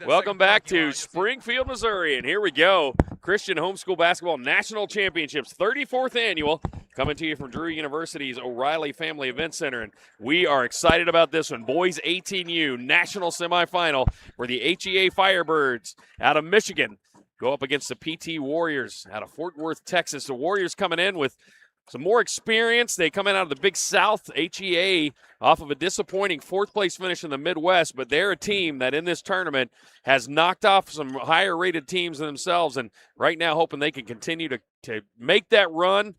Welcome back to Springfield, Missouri, and here we go. Christian Homeschool Basketball National Championships, 34th annual, coming to you from Drury University's O'Reilly Family Event Center, and we are excited about this one. Boys 18U National Semifinal, where the HEA Firebirds out of Michigan go up against the PT Warriors out of Fort Worth, Texas. The Warriors coming in with some more experience. They come in out of the Big South. HEA off of a disappointing fourth-place finish in the Midwest, but they're a team that in this tournament has knocked off some higher-rated teams than themselves, and right now hoping they can continue to make that run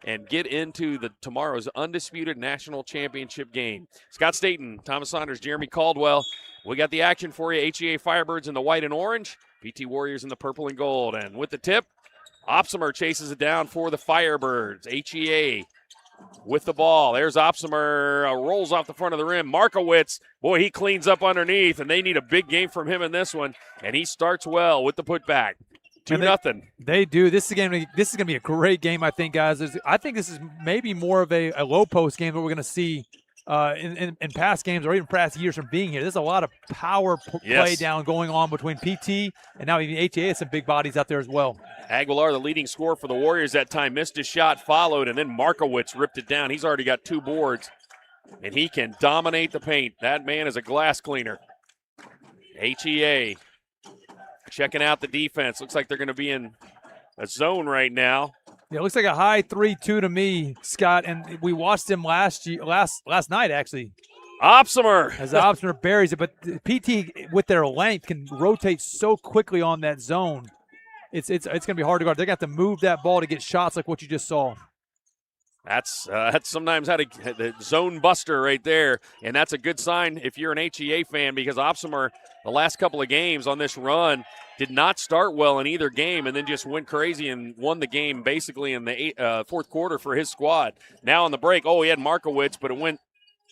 and get into tomorrow's Undisputed National Championship game. Scott Staten, Thomas Saunders, Jeremy Caldwell. We got the action for you. HEA Firebirds in the white and orange, PT Warriors in the purple and gold. And with the tip, Opsimer chases it down for the Firebirds. HEA with the ball. There's Opsimer, rolls off the front of the rim. Markowitz, boy, he cleans up underneath, and they need a big game from him in this one. And he starts well with the putback. 2-0. They do. This is going to be a great game, I think, guys. I think this is maybe more of a low post game that we're going to see in past games or even past years from being here. There's a lot of power play down going on between PT and now even HEA has some big bodies out there as well. Aguilar, the leading scorer for the Warriors that time, missed his shot, followed, and then Markowitz ripped it down. He's already got 2 boards, and he can dominate the paint. That man is a glass cleaner. HEA checking out the defense. Looks like they're going to be in a zone right now. Yeah, it looks like a high 3-2 to me, Scott, and we watched him last night, actually. Opsimer. As Opsimer buries it, but PT, with their length, can rotate so quickly on that zone. It's going to be hard to guard. They're going to have to move that ball to get shots like what you just saw. That's sometimes how the zone buster right there, and that's a good sign if you're an HEA fan, because Opsimer, the last couple of games on this run, did not start well in either game and then just went crazy and won the game basically in the fourth quarter for his squad. Now on the break, he had Markowitz, but it went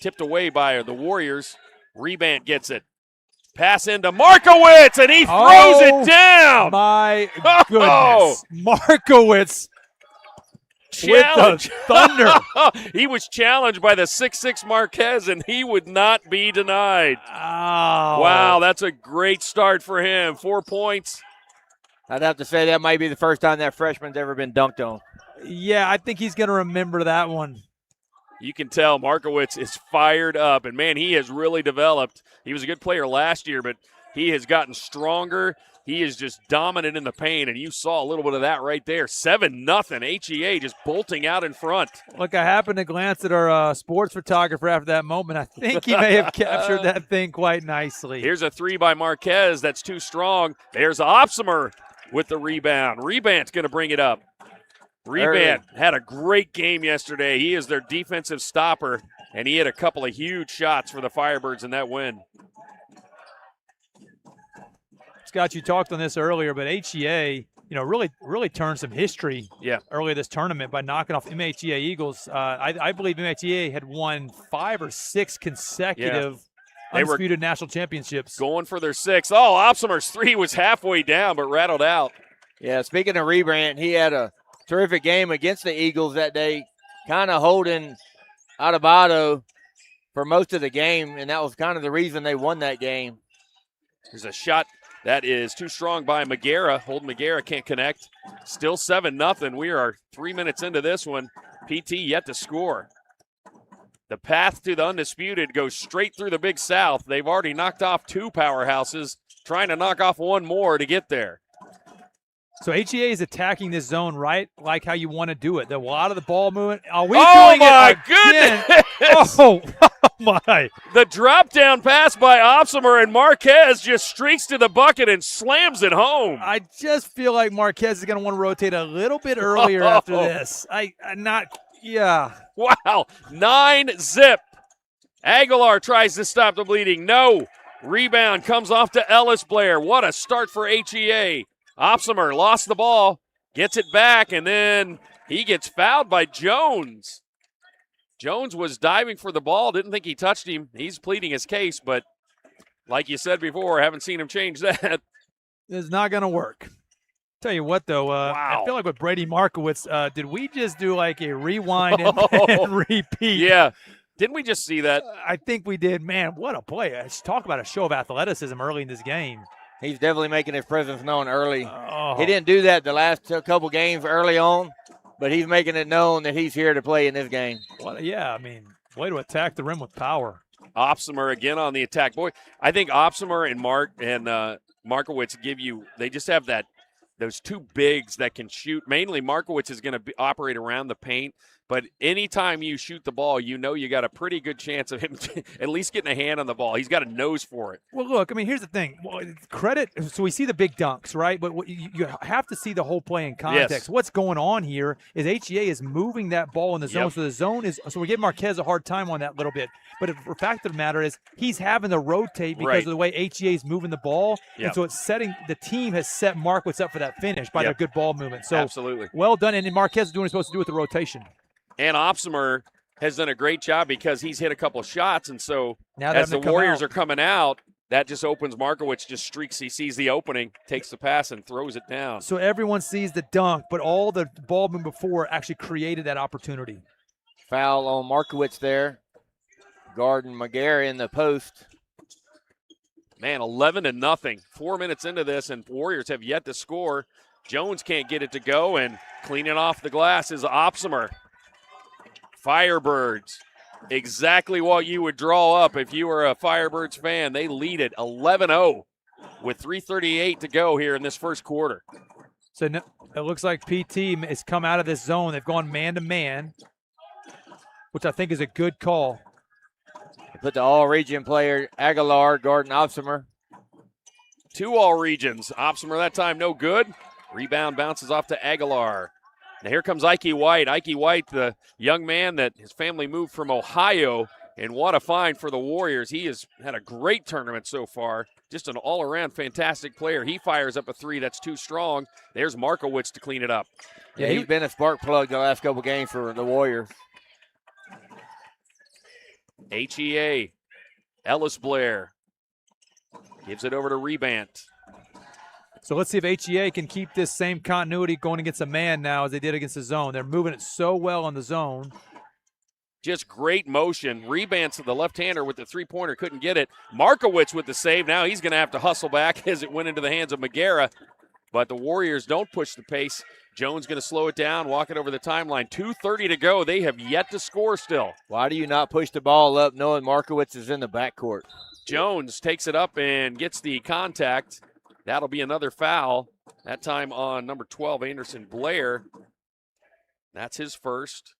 tipped away by the Warriors. Rebant gets it. Pass into Markowitz, and he throws it down. My goodness. Markowitz challenge. With the thunder. He was challenged by the 6'6" Marquez, and he would not be denied. Oh. Wow, that's a great start for him. 4 points. I'd have to say that might be the first time that freshman's ever been dunked on. Yeah, I think he's going to remember that one. You can tell Markowitz is fired up, and, man, he has really developed. He was a good player last year, but he has gotten stronger. He is just dominant in the paint, and you saw a little bit of that right there. 7-0, HEA just bolting out in front. Look, I happened to glance at our sports photographer after that moment. I think he may have captured that thing quite nicely. Here's a 3 by Marquez. That's too strong. There's Opsimer with the rebound. Rebant's going to bring it up. Rebant had a great game yesterday. He is their defensive stopper, and he hit a couple of huge shots for the Firebirds in that win. Scott, you talked on this earlier, but HEA, really turned some history earlier this tournament by knocking off MHEA Eagles. I believe MHEA had won 5 or 6 consecutive Undisputed National Championships. Going for their 6th. Opsimer's 3 was halfway down but rattled out. Yeah, speaking of Rebant, he had a terrific game against the Eagles that day, kind of holding Adebayo for most of the game, and that was kind of the reason they won that game. There's a shot that is too strong by Magera. Holden Magera can't connect. Still 7-0. We are 3 minutes into this one. PT yet to score. The path to the Undisputed goes straight through the Big South. They've already knocked off 2 powerhouses, trying to knock off 1 more to get there. So HEA is attacking this zone right like how you want to do it. A lot of the ball movement. Are we doing my it again? Goodness! Oh my! The drop down pass by Opsimer, and Marquez just streaks to the bucket and slams it home. I just feel like Marquez is going to want to rotate a little bit earlier after this. Wow, 9-0. Aguilar tries to stop the bleeding. No. Rebound comes off to Ellis Blair. What a start for HEA. Opsimer lost the ball, gets it back, and then he gets fouled by Jones. Jones was diving for the ball, didn't think he touched him. He's pleading his case, but like you said before, haven't seen him change that. It's not going to work. Tell you what, though, I feel like with Brady Markowitz, did we just do like a rewind and repeat? Yeah. Didn't we just see that? I think we did. Man, what a play. Let's talk about a show of athleticism early in this game. He's definitely making his presence known early. Oh. He didn't do that the last couple games early on, but he's making it known that he's here to play in this game. Yeah, I mean, way to attack the rim with power. Opsimer again on the attack. Boy, I think Opsimer and Markowitz they just have those two bigs that can shoot. Mainly Markowitz is going to operate around the paint, but anytime you shoot the ball, you got a pretty good chance of him at least getting a hand on the ball. He's got a nose for it. Well, look, I mean, here's the thing. Credit, so we see the big dunks, right? But you have to see the whole play in context. Yes. What's going on here is HEA is moving that ball in the zone. Yep. So the zone so we're giving Marquez a hard time on that little bit. But the fact of the matter is he's having to rotate because of the way HEA is moving the ball. Yep. And so it's the team has set Markowitz up for that finish by their good ball movement. So absolutely. Well done. And Marquez is doing what he's supposed to do with the rotation. And Opsimer has done a great job because he's hit a couple of shots. And so now as the Warriors are coming out, that just opens Markowitz, just streaks. He sees the opening, takes the pass, and throws it down. So everyone sees the dunk, but all the ball movement before actually created that opportunity. Foul on Markowitz there. Guarding McGarry in the post. Man, 11-0. 4 minutes into this, and Warriors have yet to score. Jones can't get it to go, and cleaning off the glass is Opsimer. Firebirds, exactly what you would draw up if you were a Firebirds fan. They lead it 11-0 with 3:38 to go here in this first quarter. So it looks like PT has come out of this zone. They've gone man-to-man, which I think is a good call. They put the all-region player Aguilar guarding Opsimer. 2 all-regions. Opsimer that time no good. Rebound bounces off to Aguilar. Now here comes Ike White. Ike White, the young man that his family moved from Ohio, and what a find for the Warriors. He has had a great tournament so far. Just an all-around fantastic player. He fires up a three that's too strong. There's Markowitz to clean it up. Yeah, he's been a spark plug the last couple games for the Warriors. HEA, Ellis Blair gives it over to Rebant. So let's see if HEA can keep this same continuity going against a man now as they did against the zone. They're moving it so well on the zone. Just great motion. Rebant to the left-hander with the three-pointer, couldn't get it. Markowitz with the save. Now he's going to have to hustle back as it went into the hands of McGarry. But the Warriors don't push the pace. Jones going to slow it down, walk it over the timeline. 2:30 to go. They have yet to score still. Why do you not push the ball up knowing Markowitz is in the backcourt? Jones takes it up and gets the contact. That'll be another foul. That time on number 12, Anderson Blair. That's his first.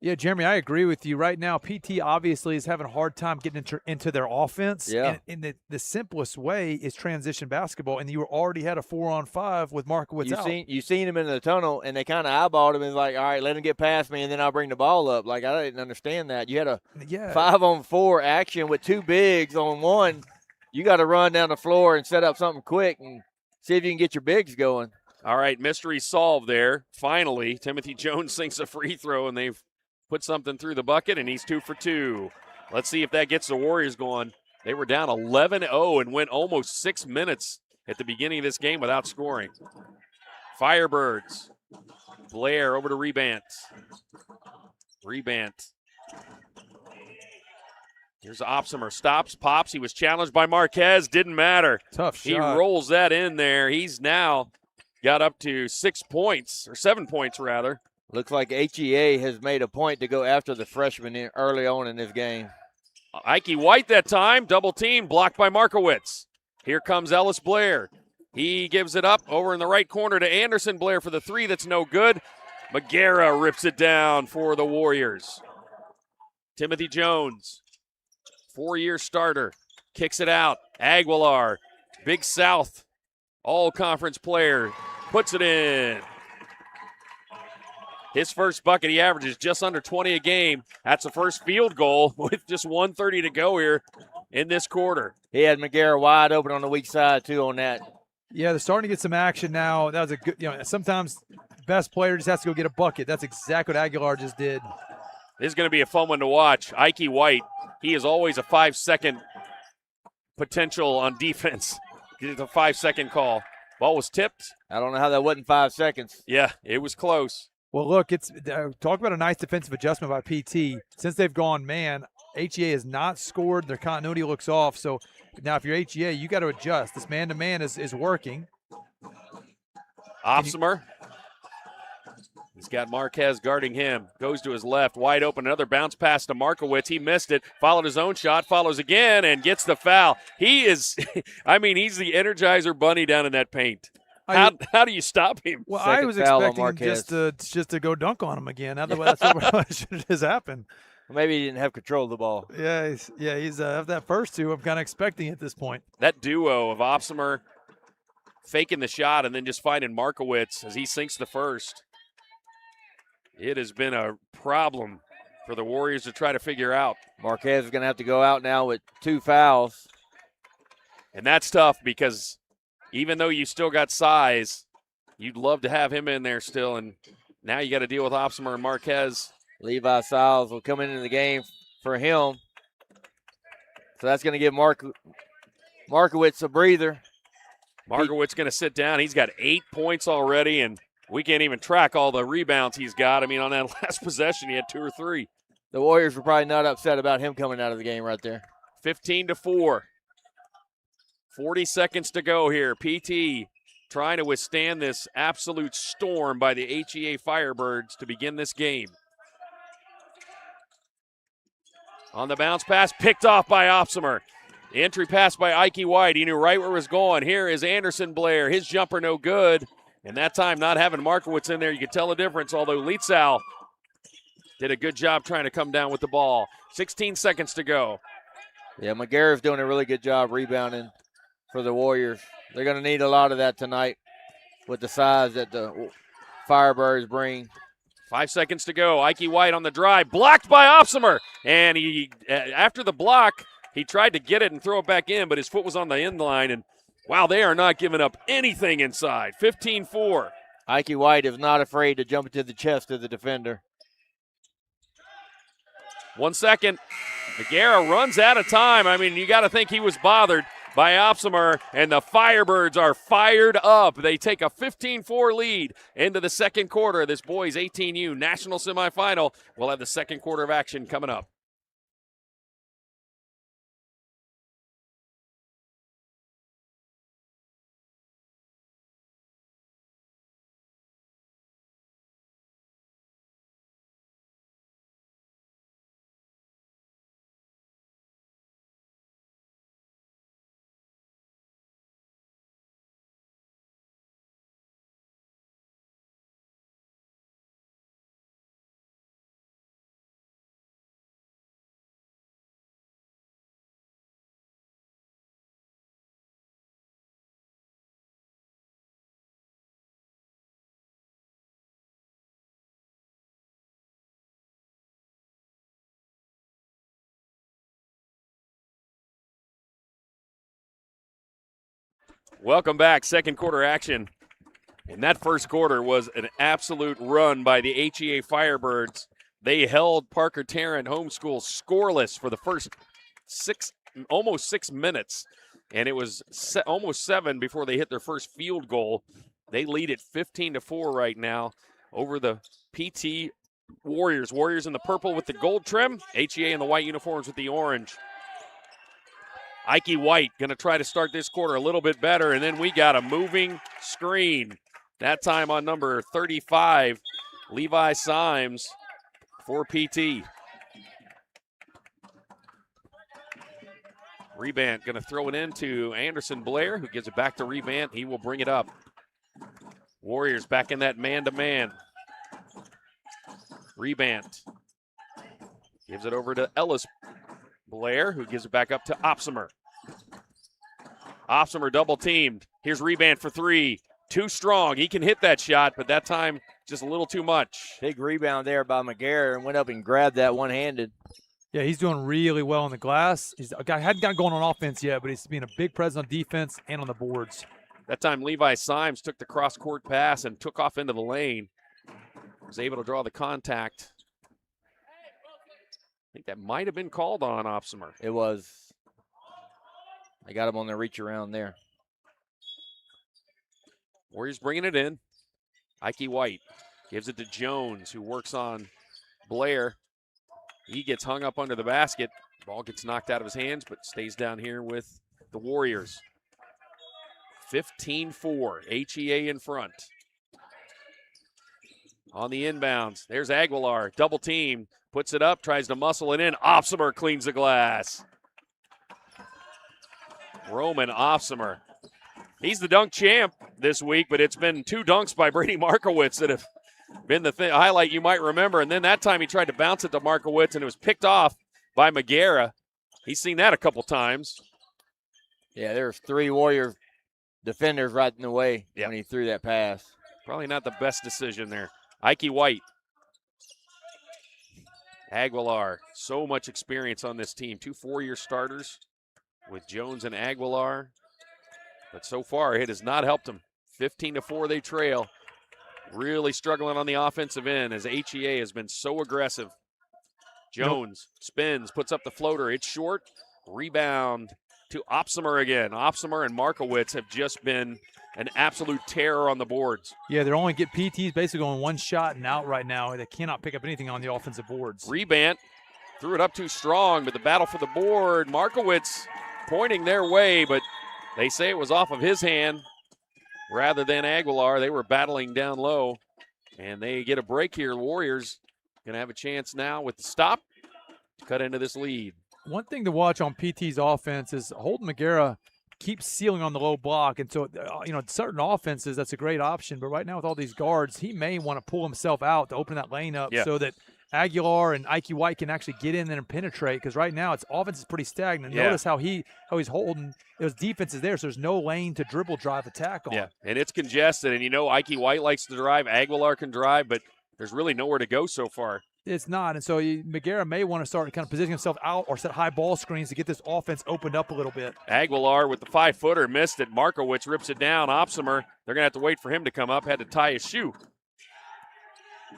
Yeah, Jeremy, I agree with you. Right now, PT obviously is having a hard time getting into their offense. Yeah. And the simplest way is transition basketball, and you already had a 4-on-5 with Markowitz out. You seen him in the tunnel, and they kind of eyeballed him and like, all right, let him get past me, and then I'll bring the ball up. Like, I didn't understand that. You had a 5-on-4 action with 2 bigs on one. You got to run down the floor and set up something quick and see if you can get your bigs going. All right, mystery solved there. Finally, Timothy Jones sinks a free throw, and they've put something through the bucket, and he's 2 for 2. Let's see if that gets the Warriors going. They were down 11-0 and went almost 6 minutes at the beginning of this game without scoring. Firebirds. Blair over to Rebant. Here's Opsimer. Stops, pops. He was challenged by Marquez. Didn't matter. Tough shot. He rolls that in there. He's now got up to 6 points, or 7 points rather. Looks like HEA has made a point to go after the freshman early on in this game. Ike White that time, double team, blocked by Markowitz. Here comes Ellis Blair. He gives it up over in the right corner to Anderson Blair for the three that's no good. McGarry rips it down for the Warriors. Timothy Jones, 4-year starter, kicks it out. Aguilar, Big South, all-conference player, puts it in. His first bucket, he averages just under 20 a game. That's the first field goal with just 1:30 to go here in this quarter. He had McGarry wide open on the weak side, too, on that. Yeah, they're starting to get some action now. That was a good, sometimes best player just has to go get a bucket. That's exactly what Aguilar just did. This is going to be a fun one to watch. Ike White, he is always a 5-second potential on defense. It's a 5-second call. Ball was tipped. I don't know how that wasn't 5 seconds. Yeah, it was close. Well, look, it's talk about a nice defensive adjustment by PT. Since they've gone man, HEA has not scored. Their continuity looks off. So now if you're HEA, you got to adjust. This man-to-man is working. Opsimer. He's got Marquez guarding him. Goes to his left, wide open. Another bounce pass to Markowitz. He missed it. Followed his own shot. Follows again and gets the foul. He is, I mean, he's the Energizer Bunny down in that paint. How do you stop him? Well, I was expecting him just to go dunk on him again. Otherwise, that's what should have happened. Well, maybe he didn't have control of the ball. Yeah, he's of that first two. I'm kind of expecting at this point. That duo of Opsimer faking the shot and then just finding Markowitz as he sinks the first. It has been a problem for the Warriors to try to figure out. Marquez is going to have to go out now with 2 fouls. And that's tough because even though you still got size, you'd love to have him in there still. And now you got to deal with Opsimer and Marquez. Levi Siles will come into the game for him. So that's going to give Markowitz a breather. Markowitz going to sit down. He's got 8 points already, and we can't even track all the rebounds he's got. I mean, on that last possession, he had 2 or 3. The Warriors were probably not upset about him coming out of the game right there. 15-4. 40 seconds to go here. PT trying to withstand this absolute storm by the HEA Firebirds to begin this game. On the bounce pass, picked off by Opsimer. Entry pass by Ike White. He knew right where it was going. Here is Anderson Blair. His jumper no good. And that time not having Markowitz in there, you could tell the difference, although Lietzau did a good job trying to come down with the ball. 16 seconds to go. Yeah, McGarrett's doing a really good job rebounding for the Warriors. They're going to need a lot of that tonight with the size that the Firebirds bring. 5 seconds to go. Ike White on the drive, blocked by Opsimer. And he, after the block, he tried to get it and throw it back in, but his foot was on the end line. And, wow, they are not giving up anything inside. 15-4. Ike White is not afraid to jump into the chest of the defender. 1 second. McGarrett runs out of time. I mean, you got to think he was bothered by Opsimer, and the Firebirds are fired up. They take a 15-4 lead into the second quarter of this boys 18U National Semifinal. We'll have the second quarter of action coming up. Welcome back. Second quarter action. And that first quarter was an absolute run by the HEA Firebirds. They held Parker Tarrant Homeschool scoreless for the first almost 6 minutes. And it was almost 7 before they hit their first field goal. They lead it 15-4 right now over the PT Warriors. Warriors in the purple with the gold trim. HEA in the white uniforms with the orange. Ike White going to try to start this quarter a little bit better, and then we got a moving screen. That time on number 35, Levi Symes for PT. Rebant going to throw it into Anderson Blair, who gives it back to Rebant. He will bring it up. Warriors back in that man-to-man. Rebant gives it over to Ellis Blair, who gives it back up to Opsimer. Opsimer double teamed. Here's Rebant for 3. Too strong. He can hit that shot, but that time just a little too much. Big rebound there by McGarrett and went up and grabbed that one-handed. Yeah, he's doing really well on the glass. He's a guy hadn't gotten going on offense yet, but he's being a big presence on defense and on the boards. That time Levi Symes took the cross-court pass and took off into the lane. Was able to draw the contact. I think that might have been called on Opsimer. It was. They got him on the reach around there. Warriors bringing it in. Ike White Gives it to Jones, who works on Blair. He gets hung up under the basket. Ball gets knocked out of his hands, but stays down here with the Warriors. 15-4, HEA in front. On the inbounds, there's Aguilar, double team, puts it up, tries to muscle it in. Opsimer cleans the glass. Roman Opsimer. He's the dunk champ this week, but it's been 2 dunks by Brady Markowitz that have been the highlight you might remember. And then that time he tried to bounce it to Markowitz, and it was picked off by Magera. He's seen that a couple times. Yeah, there's 3 Warrior defenders right in the way when he threw that pass. Probably not the best decision there. Ike White. Aguilar, so much experience on this team. 2 4-year starters with Jones and Aguilar. But so far, it has not helped them. 15-4, they trail. Really struggling on the offensive end as HEA has been so aggressive. Jones spins, puts up the floater. It's short. Rebound to Opsimer again. Opsimer and Markowitz have just been an absolute terror on the boards. Yeah, they're only PT's basically going 1 shot and out right now. They cannot pick up anything on the offensive boards. Rebant threw it up too strong, but the battle for the board. Markowitz pointing their way, but they say it was off of his hand rather than Aguilar. They were battling down low, and they get a break here. Warriors going to have a chance now with the stop to cut into this lead. One thing to watch on PT's offense is Holden Magera keeps sealing on the low block. And so, certain offenses, that's a great option. But right now with all these guards, he may want to pull himself out to open that lane up so that Aguilar and Ike White can actually get in there and penetrate. Because right now, its offense is pretty stagnant. Notice how he's holding. His defense is there, so there's no lane to dribble, drive, attack on. Yeah, and it's congested. And, Ike White likes to drive. Aguilar can drive, but there's really nowhere to go so far. It's not, and so Magera may want to start kind of positioning himself out or set high ball screens to get this offense opened up a little bit. Aguilar with the 5-footer missed it. Markowitz rips it down. Opsimer, they're going to have to wait for him to come up. Had to tie his shoe.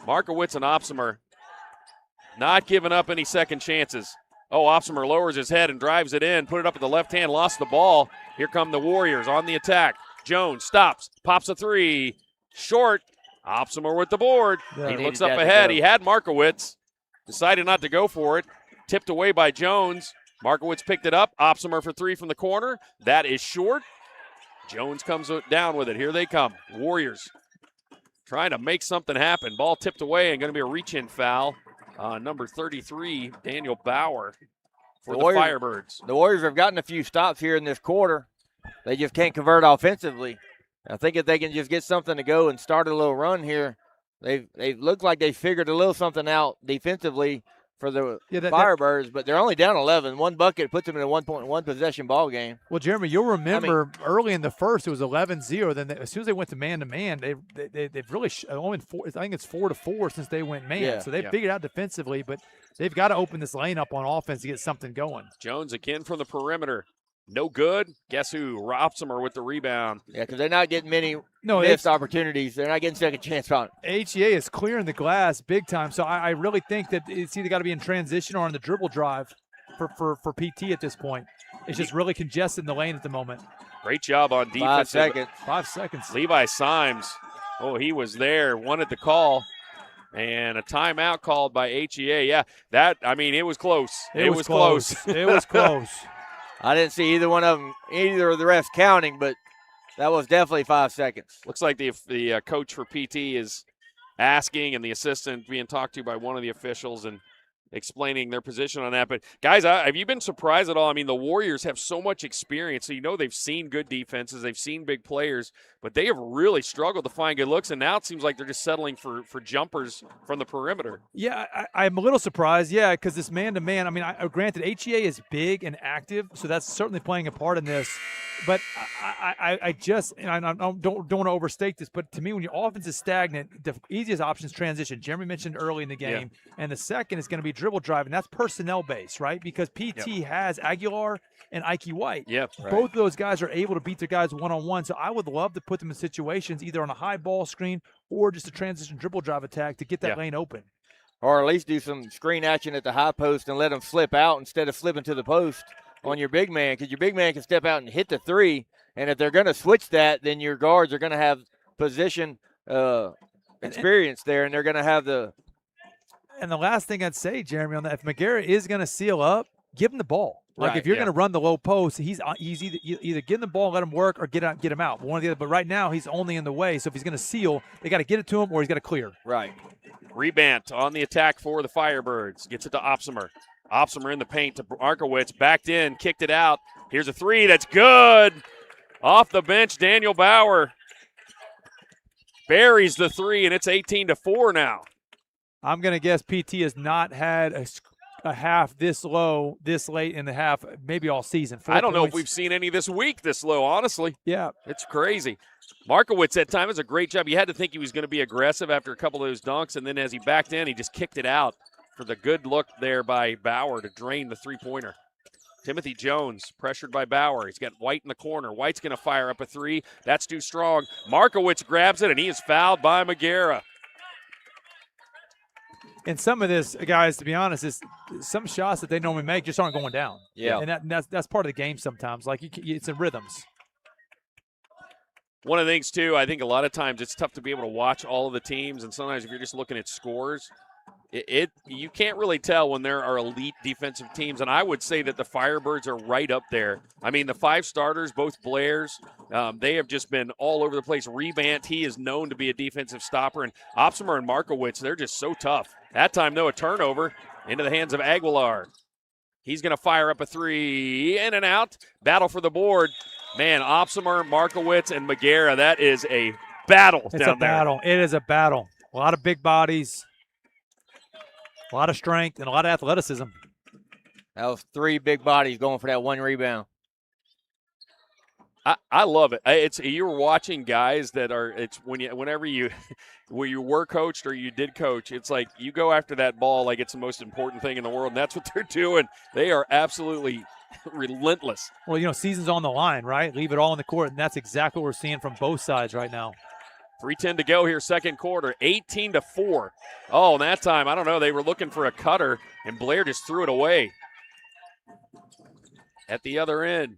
Markowitz and Opsimer not giving up any second chances. Oh, Opsimer lowers his head and drives it in. Put it up with the left hand, lost the ball. Here come the Warriors on the attack. Jones stops, pops a 3. Short. Opsimer with the board. Yeah. He looks up ahead. He had Markowitz. Decided not to go for it. Tipped away by Jones. Markowitz picked it up. Opsimer for 3 from the corner. That is short. Jones comes down with it. Here they come. Warriors trying to make something happen. Ball tipped away and going to be a reach-in foul. Number 33, Daniel Bauer for the Firebirds. The Warriors have gotten a few stops here in this quarter. They just can't convert offensively. I think if they can just get something to go and start a little run here, they look like they figured a little something out defensively for the Firebirds, but they're only down 11. 1 bucket puts them in a 1.1 possession ball game. Well, Jeremy, you'll remember early in the first it was 11-0. Then as soon as they went to man-to-man, they've really only 4. I think it's 4-4 since they went man. Yeah. So they figured out defensively, but they've got to open this lane up on offense to get something going. Jones again from the perimeter. No good. Guess who? Opsimer with the rebound. Yeah, because they're not getting many missed opportunities. They're not getting second chance on it. HEA is clearing the glass big time. So I really think that it's either got to be in transition or on the dribble drive for PT at this point. It's just really congested in the lane at the moment. Great job on defense. 5 seconds. 5 seconds. Levi Symes. Oh, he was there. Wanted the call. And a timeout called by HEA. Yeah, it was close. It was close. It was close. I didn't see either of the refs counting, but that was definitely 5 seconds. Looks like the coach for PT is asking and the assistant being talked to by one of the officials and explaining their position on that. But, guys, have you been surprised at all? I mean, the Warriors have so much experience. So, they've seen good defenses. They've seen big players. But they have really struggled to find good looks. And now it seems like they're just settling for jumpers from the perimeter. Yeah, I'm a little surprised. Yeah, because this man-to-man, granted, HEA is big and active. So that's certainly playing a part in this. But I don't want to overstate this, but to me, when your offense is stagnant, the easiest option is transition. Jeremy mentioned early in the game. Yeah. And the second is going to be dribble drive, and that's personnel-based, right? Because PT has Aguilar and Ike White. Yep. Both of those guys are able to beat their guys one-on-one. So I would love to put them in situations either on a high ball screen or just a transition dribble drive attack to get that lane open. Or at least do some screen action at the high post and let them slip out instead of flipping to the post on your big man, because your big man can step out and hit the 3, and if they're going to switch that, then your guards are going to have position experience there, and they're going to have the. And the last thing I'd say, Jeremy, on that, if McGarrett is going to seal up, give him the ball. Like Right, if you're yeah. going to run the low post, he's either get him the ball, let him work, or get him out. One or the other. But right now, he's only in the way. So if he's going to seal, they got to get it to him, or he's got to clear. Right. Rebant on the attack for the Firebirds. Gets it to Opsimer. Opsimer in the paint to Markowitz. Backed in, kicked it out. Here's a three. That's good. Off the bench, Daniel Bauer buries the three, and it's 18-4 now. I'm going to guess PT has not had a half this low, this late in the half, maybe all season. I don't know if we've seen any this week this low, honestly. Yeah. It's crazy. Markowitz at time is a great job. You had to think he was going to be aggressive after a couple of those dunks, and then as he backed in, he just kicked it out for the good look there by Bauer to drain the three-pointer. Timothy Jones pressured by Bauer. He's got White in the corner. White's going to fire up a three. That's too strong. Markowitz grabs it, and he is fouled by McGarrett. And some of this, guys, to be honest, is some shots that they normally make just aren't going down. Yeah. And that's part of the game sometimes. Like, it's in rhythms. One of the things, too, I think a lot of times it's tough to be able to watch all of the teams, and sometimes if you're just looking at scores, you can't really tell when there are elite defensive teams, and I would say that the Firebirds are right up there. I mean, the five starters, both Blairs, they have just been all over the place. Rebant, he is known to be a defensive stopper, and Opsimer and Markowitz, they're just so tough. That time, though, a turnover into the hands of Aguilar. He's going to fire up a three, in and out, battle for the board. Man, Opsimer, Markowitz, and McGarrett, that is a battle down there. It's a battle. It is a battle. A lot of big bodies. A lot of strength and a lot of athleticism. That was three big bodies going for that one rebound. I love it. You're watching guys that are. It's whenever you were coached or you did coach. It's like you go after that ball like it's the most important thing in the world, and that's what they're doing. They are absolutely relentless. Well, season's on the line, right? Leave it all in the court, and that's exactly what we're seeing from both sides right now. 3:10 to go here, second quarter, 18-4. Oh, and that time, I don't know, they were looking for a cutter, and Blair just threw it away. At the other end,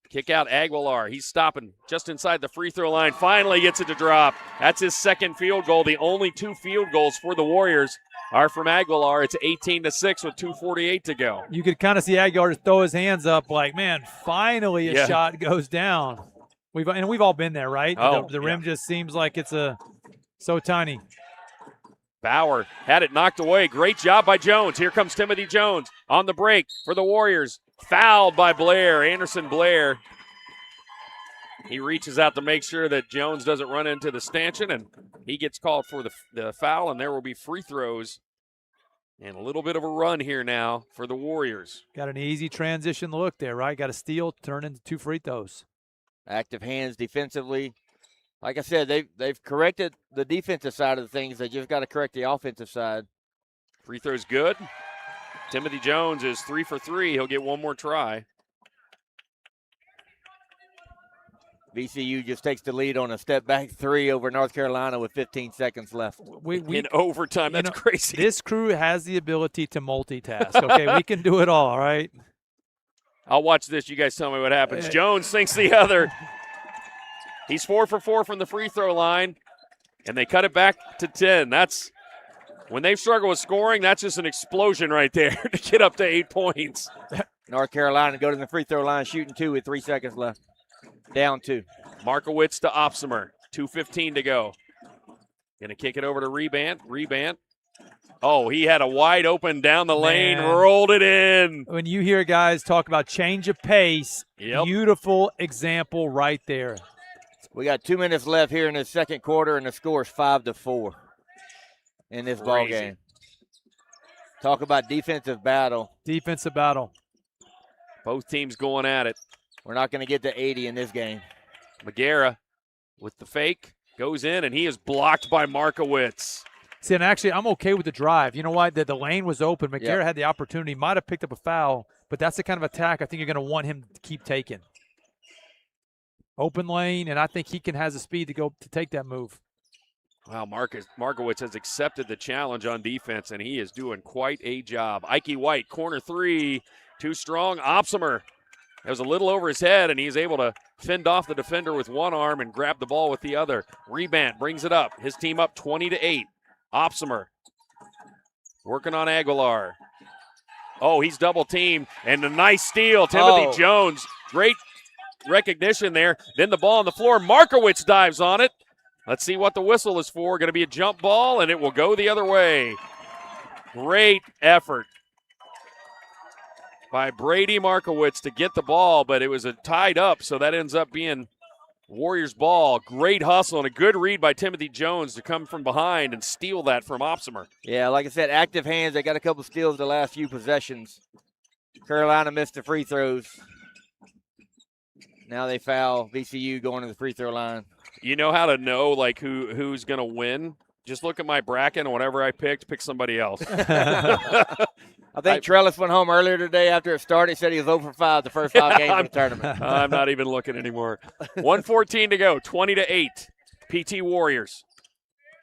kick out Aguilar. He's stopping just inside the free throw line. Finally gets it to drop. That's his second field goal. The only two field goals for the Warriors are from Aguilar. It's 18-6 with 2:48 to go. You could kind of see Aguilar just throw his hands up like, man, finally a shot goes down. We've all been there, right? Oh, the rim just seems like it's so tiny. Bauer had it knocked away. Great job by Jones. Here comes Timothy Jones on the break for the Warriors. Fouled by Blair, Anderson Blair. He reaches out to make sure that Jones doesn't run into the stanchion, and he gets called for the foul, and there will be free throws. And a little bit of a run here now for the Warriors. Got an easy transition look there, right? Got a steal, turn into two free throws. Active hands defensively. Like I said, they've corrected the defensive side of the things. They just got to correct the offensive side. Free throw's good. Timothy Jones is 3 for 3. He'll get one more try. VCU just takes the lead on a step-back three over North Carolina with 15 seconds left. In overtime, that's crazy. This crew has the ability to multitask, okay? We can do it all right? I'll watch this. You guys tell me what happens. Jones sinks the other. He's 4 for 4 from the free throw line, and they cut it back to 10. That's when they've struggled with scoring, that's just an explosion right there to get up to 8 points. North Carolina go to the free throw line shooting 2 with 3 seconds left. Down 2. Markowitz to Opsimer. 2:15 to go. Going to kick it over to Rebant. Rebant. Oh, he had a wide open down the lane, rolled it in. When you hear guys talk about change of pace, beautiful example right there. We got 2 minutes left here in the second quarter, and the score is 5-4 in this ball game. Talk about defensive battle. Defensive battle. Both teams going at it. We're not going to get to 80 in this game. McGarrett with the fake goes in, and he is blocked by Markowitz. See, and actually, I'm okay with the drive. You know what? The lane was open. McGarrett had the opportunity. Might have picked up a foul, but that's the kind of attack I think you're going to want him to keep taking. Open lane, and I think he has the speed to take that move. Wow, Markowitz has accepted the challenge on defense, and he is doing quite a job. Ike White, corner three, too strong. Opsimer It was a little over his head, and he's able to fend off the defender with one arm and grab the ball with the other. Rebant brings it up. His team up 20-8. Opsimer working on Aguilar. Oh, he's double teamed, and a nice steal. Timothy Jones, great recognition there. Then the ball on the floor. Markowitz dives on it. Let's see what the whistle is for. Going to be a jump ball, and it will go the other way. Great effort by Brady Markowitz to get the ball, but it was tied up, so that ends up being Warriors ball. Great hustle and a good read by Timothy Jones to come from behind and steal that from Opsimer. Yeah, like I said, active hands. They got a couple steals the last few possessions. Carolina missed the free throws. Now they foul VCU going to the free throw line. You know how to know like who's going to win? Just look at my bracket, and whatever I pick somebody else. I think Trellis went home earlier today after it started. He said he was 0 for 5 the first 5 games of the tournament. I'm not even looking anymore. 1:14 to go, 20-8. PT Warriors.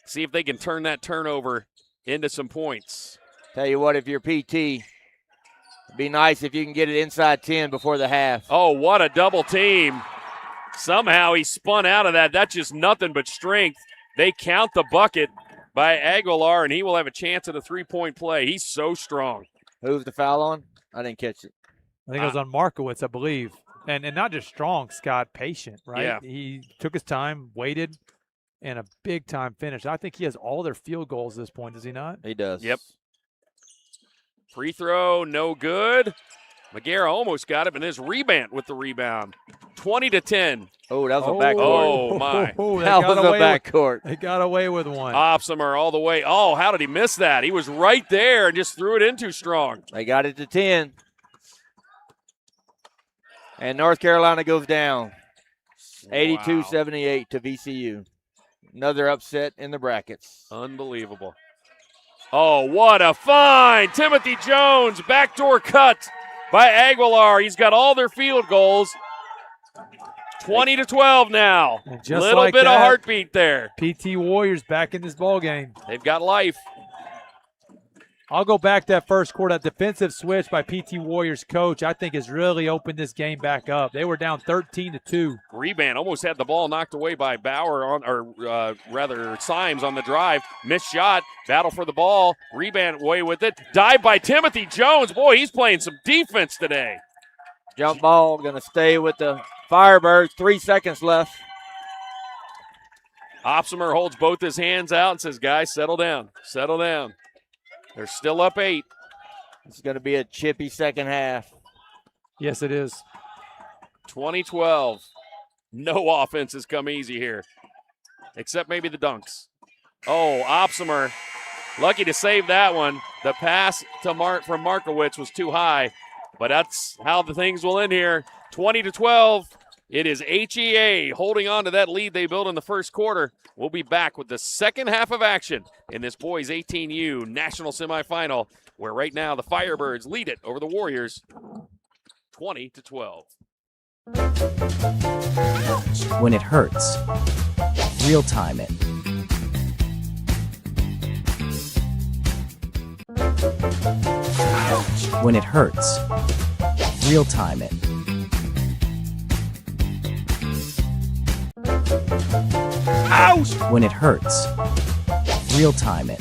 See if they can turn that turnover into some points. Tell you what, if you're PT, it'd be nice if you can get it inside 10 before the half. Oh, what a double team. Somehow he spun out of that. That's just nothing but strength. They count the bucket by Aguilar, and he will have a chance at a three-point play. He's so strong. Who's the foul on? I didn't catch it. I think it was on Markowitz, I believe. And not just strong, Scott, patient, right? Yeah. He took his time, waited, and a big-time finish. I think he has all their field goals at this point, does he not? He does. Yep. Free throw, no good. McGarrett almost got it, but his Rebant with the rebound. 20-10. Oh, that was a backcourt. Oh, my. That was a backcourt. They got away with one. Opsimer all the way. Oh, how did he miss that? He was right there and just threw it in too strong. They got it to 10. And North Carolina goes down. 82-78 to VCU. Another upset in the brackets. Unbelievable. Oh, what a find. Timothy Jones, backdoor cut by Aguilar. He's got all their field goals. 20-12 now. Little like bit that, of heartbeat there. PT Warriors back in this ball game. They've got life. I'll go back to that first quarter. That defensive switch by PT Warriors coach, I think, has really opened this game back up. They were down 13-2. Rebant almost had the ball knocked away by Bauer rather Symes on the drive. Missed shot. Battle for the ball. Rebant away with it. Dive by Timothy Jones. Boy, he's playing some defense today. Jump ball going to stay with the Firebirds. 3 seconds left. Opsimer holds both his hands out and says, guys, settle down. Settle down. They're still up 8. It's going to be a chippy second half. Yes, it is. 20-12. No offense has come easy here, except maybe the dunks. Oh, Opsimer, lucky to save that one. The pass to from Markowitz was too high, but that's how the things will end here. 20-12. It is HEA holding on to that lead they built in the first quarter. We'll be back with the second half of action in this boys 18U national semifinal, where right now the Firebirds lead it over the Warriors 20-12. When it hurts, real time it. When it hurts, real time it. Ouch! When it hurts, real time it.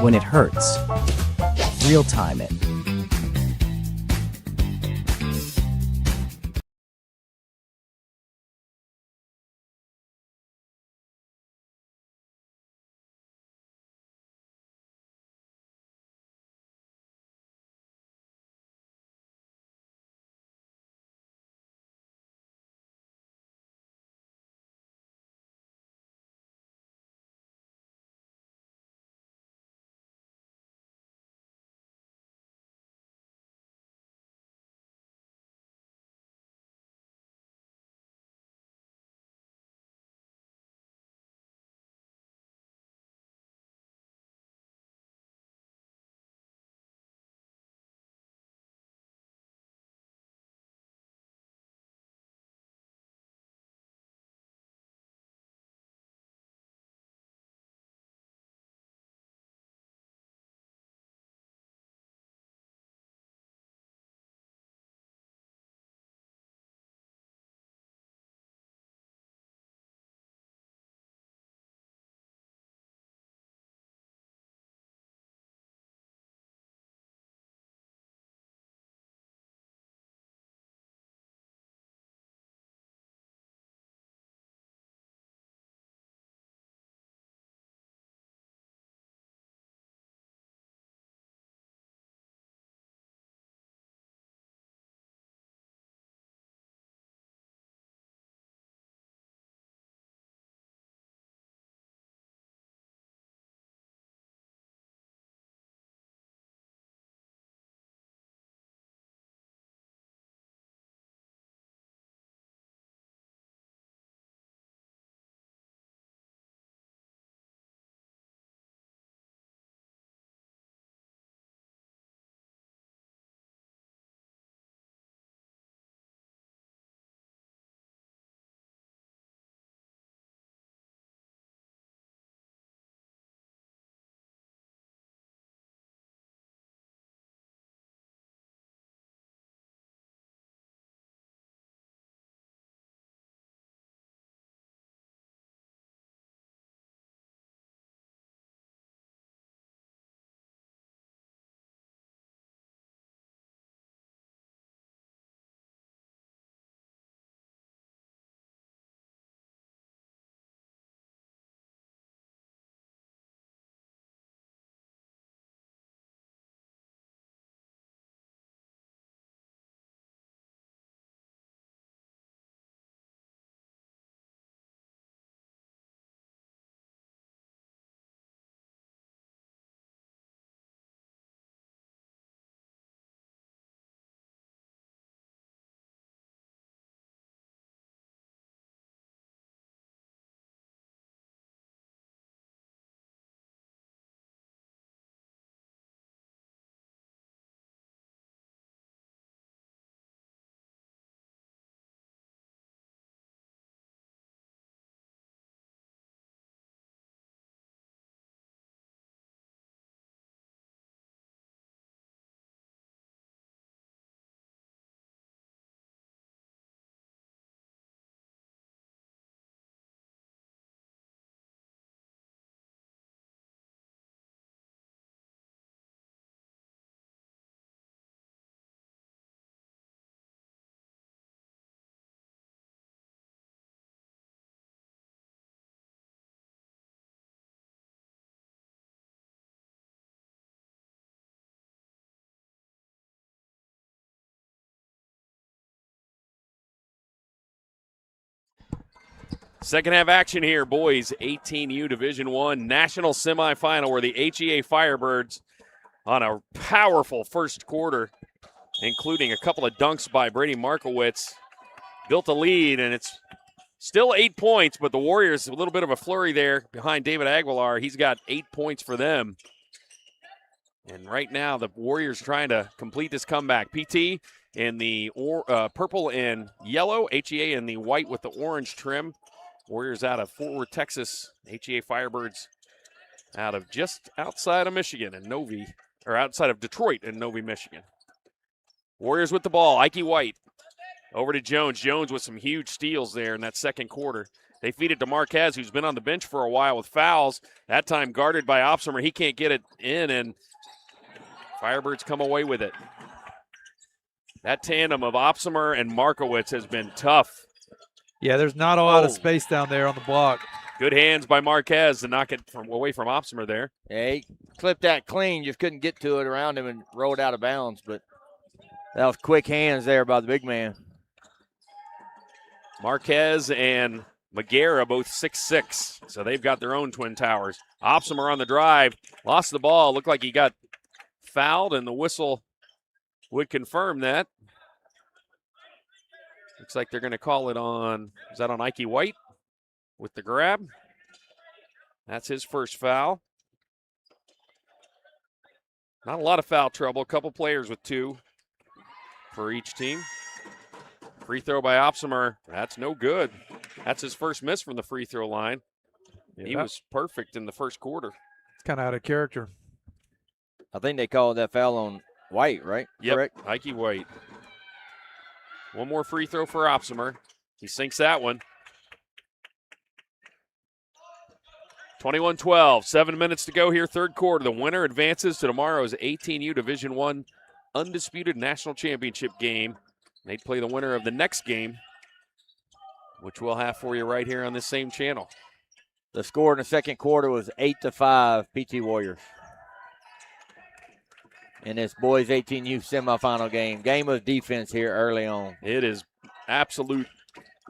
When it hurts, real time it. Second half action here, boys. 18U Division I National Semifinal where the HEA Firebirds on a powerful first quarter, including a couple of dunks by Brady Markowitz, built a lead, and it's still 8 points, but the Warriors, a little bit of a flurry there behind David Aguilar. He's got 8 points for them. And right now, the Warriors trying to complete this comeback. PT in the purple and yellow, HEA in the white with the orange trim. Warriors out of Fort Worth, Texas. HEA Firebirds out of just outside of Michigan and Novi, or outside of Detroit and Novi, Michigan. Warriors with the ball. Ike White over to Jones. Jones with some huge steals there in that second quarter. They feed it to Marquez, who's been on the bench for a while with fouls. That time guarded by Opsimer. He can't get it in, and Firebirds come away with it. That tandem of Opsimer and Markowitz has been tough. Yeah, there's not a lot of space down there on the block. Good hands by Marquez to knock it away from Opsimer there. Yeah, he clipped that clean, just couldn't get to it around him and rolled out of bounds, but that was quick hands there by the big man. Marquez and Magera both 6'6", so they've got their own twin towers. Opsimer on the drive, lost the ball. Looked like he got fouled, and the whistle would confirm that. Looks like they're going to call it on, is that on Ike White with the grab? That's his first foul. Not a lot of foul trouble. A couple players with 2 for each team. Free throw by Opsimer. That's no good. That's his first miss from the free throw line. Yeah, he was perfect in the first quarter. It's kind of out of character. I think they called that foul on White, right? Yep, Correct? Ike White. One more free throw for Opsimer. He sinks that one. 21-12, 7 minutes to go here, third quarter. The winner advances to tomorrow's 18U Division I Undisputed National Championship game. They play the winner of the next game, which we'll have for you right here on this same channel. The score in the second quarter was 8-5 PT Warriors. In this boys 18U semifinal game. Game of defense here early on. It is absolute,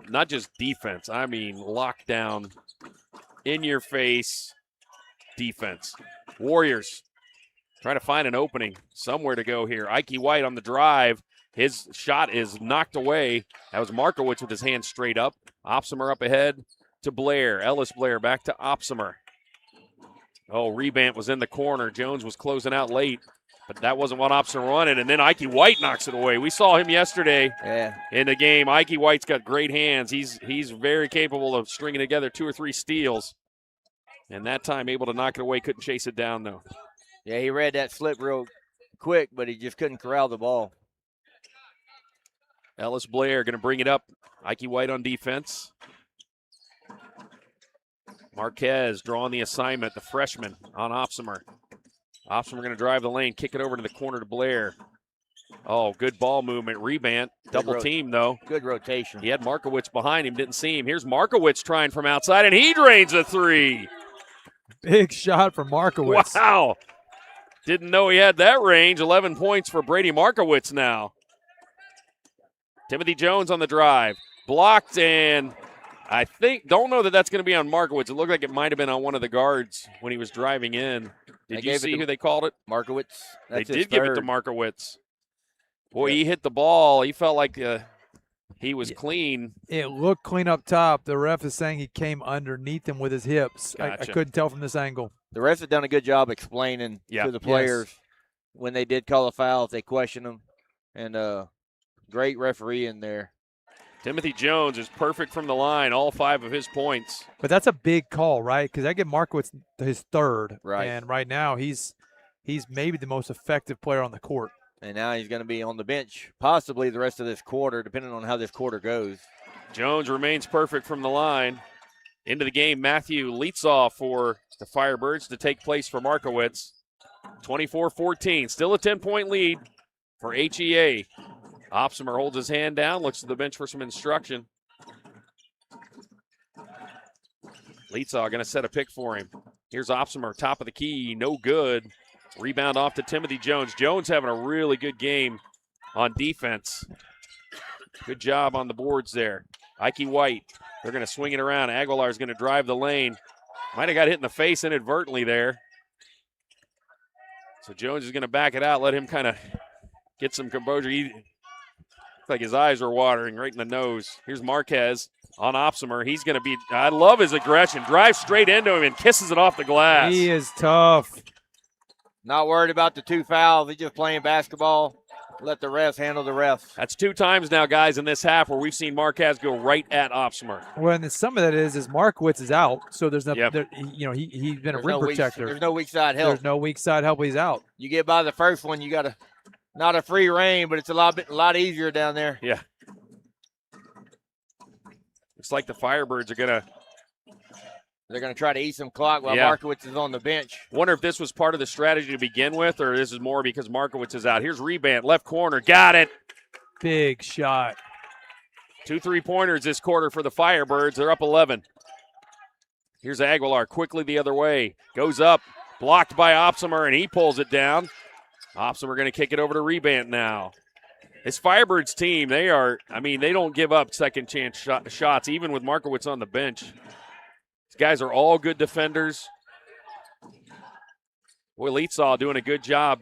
not just defense, I mean lockdown, in-your-face defense. Warriors trying to find an opening, somewhere to go here. Ike White on the drive. His shot is knocked away. That was Markowitz with his hand straight up. Opsimer up ahead to Blair. Ellis Blair back to Opsimer. Oh, Rebant was in the corner. Jones was closing out late. But that wasn't what Opsimer wanted, and then Ike White knocks it away. We saw him yesterday in the game. Ike White's got great hands. He's very capable of stringing together 2 or 3 steals. And that time able to knock it away, couldn't chase it down, though. Yeah, he read that slip real quick, but he just couldn't corral the ball. Ellis Blair going to bring it up. Ike White on defense. Marquez drawing the assignment, the freshman on Opsimer. Opsimer going to drive the lane, kick it over to the corner to Blair. Oh, good ball movement. Rebant. Double team, though. Good rotation. He had Markowitz behind him, didn't see him. Here's Markowitz trying from outside, and he drains a 3. Big shot from Markowitz. Wow. Didn't know he had that range. 11 points for Brady Markowitz now. Timothy Jones on the drive. Blocked, and I don't know that that's going to be on Markowitz. It looked like it might have been on one of the guards when he was driving in. Did you see who they called it? Markowitz. They did give it to Markowitz. Boy, he hit the ball. He felt like he was clean. It looked clean up top. The ref is saying he came underneath him with his hips. Gotcha. I couldn't tell from this angle. The refs have done a good job explaining to the players when they did call a foul, if they questioned them. And great referee in there. Timothy Jones is perfect from the line, all 5 of his points. But that's a big call, right? Because I give Markowitz his 3rd. Right. And right now he's maybe the most effective player on the court. And now he's going to be on the bench possibly the rest of this quarter, depending on how this quarter goes. Jones remains perfect from the line. Into the game, Matthew Leitzoff for the Firebirds to take place for Markowitz. 24-14, still a 10-point lead for HEA. Opsimer holds his hand down, looks to the bench for some instruction. Leitzoff going to set a pick for him. Here's Opsimer, top of the key, no good. Rebound off to Timothy Jones. Jones having a really good game on defense. Good job on the boards there. Ike White They're going to swing it around. Aguilar's going to drive the lane. Might have got hit in the face inadvertently there. So Jones is going to back it out, let him kind of get some composure. He looks like his eyes are watering right in the nose. Here's Marquez on Opsimer. He's going to be, I love his aggression. Drives straight into him and kisses it off the glass. He is tough. Not worried about the 2 fouls. He's just playing basketball. Let the refs handle the refs. That's 2 times now, guys, in this half where we've seen Marquez go right at Opsimer. Well, and some of that is Markowitz is out, so there's no, Yep. he's been There's a rim no weak- protector. There's no weak side help. There's no weak side help. He's out. You get by the first one, you got not a free reign, but it's a lot easier down there. Yeah. Looks like the Firebirds are going to. They're going to try to eat some clock while Yeah. Markowitz is on the bench. Wonder if this was part of the strategy to begin with, or this is more because Markowitz is out. Here's Rebant, left corner. Got it. Big shot. 2 3-pointers this quarter for the Firebirds. They're up 11. Here's Aguilar quickly the other way. Goes up, blocked by Opsimer, and he pulls it down. Opsimer going to kick it over to Rebant now. This Firebirds team, they don't give up second chance shots, even with Markowitz on the bench. These guys are all good defenders. Boy, Leetsaw doing a good job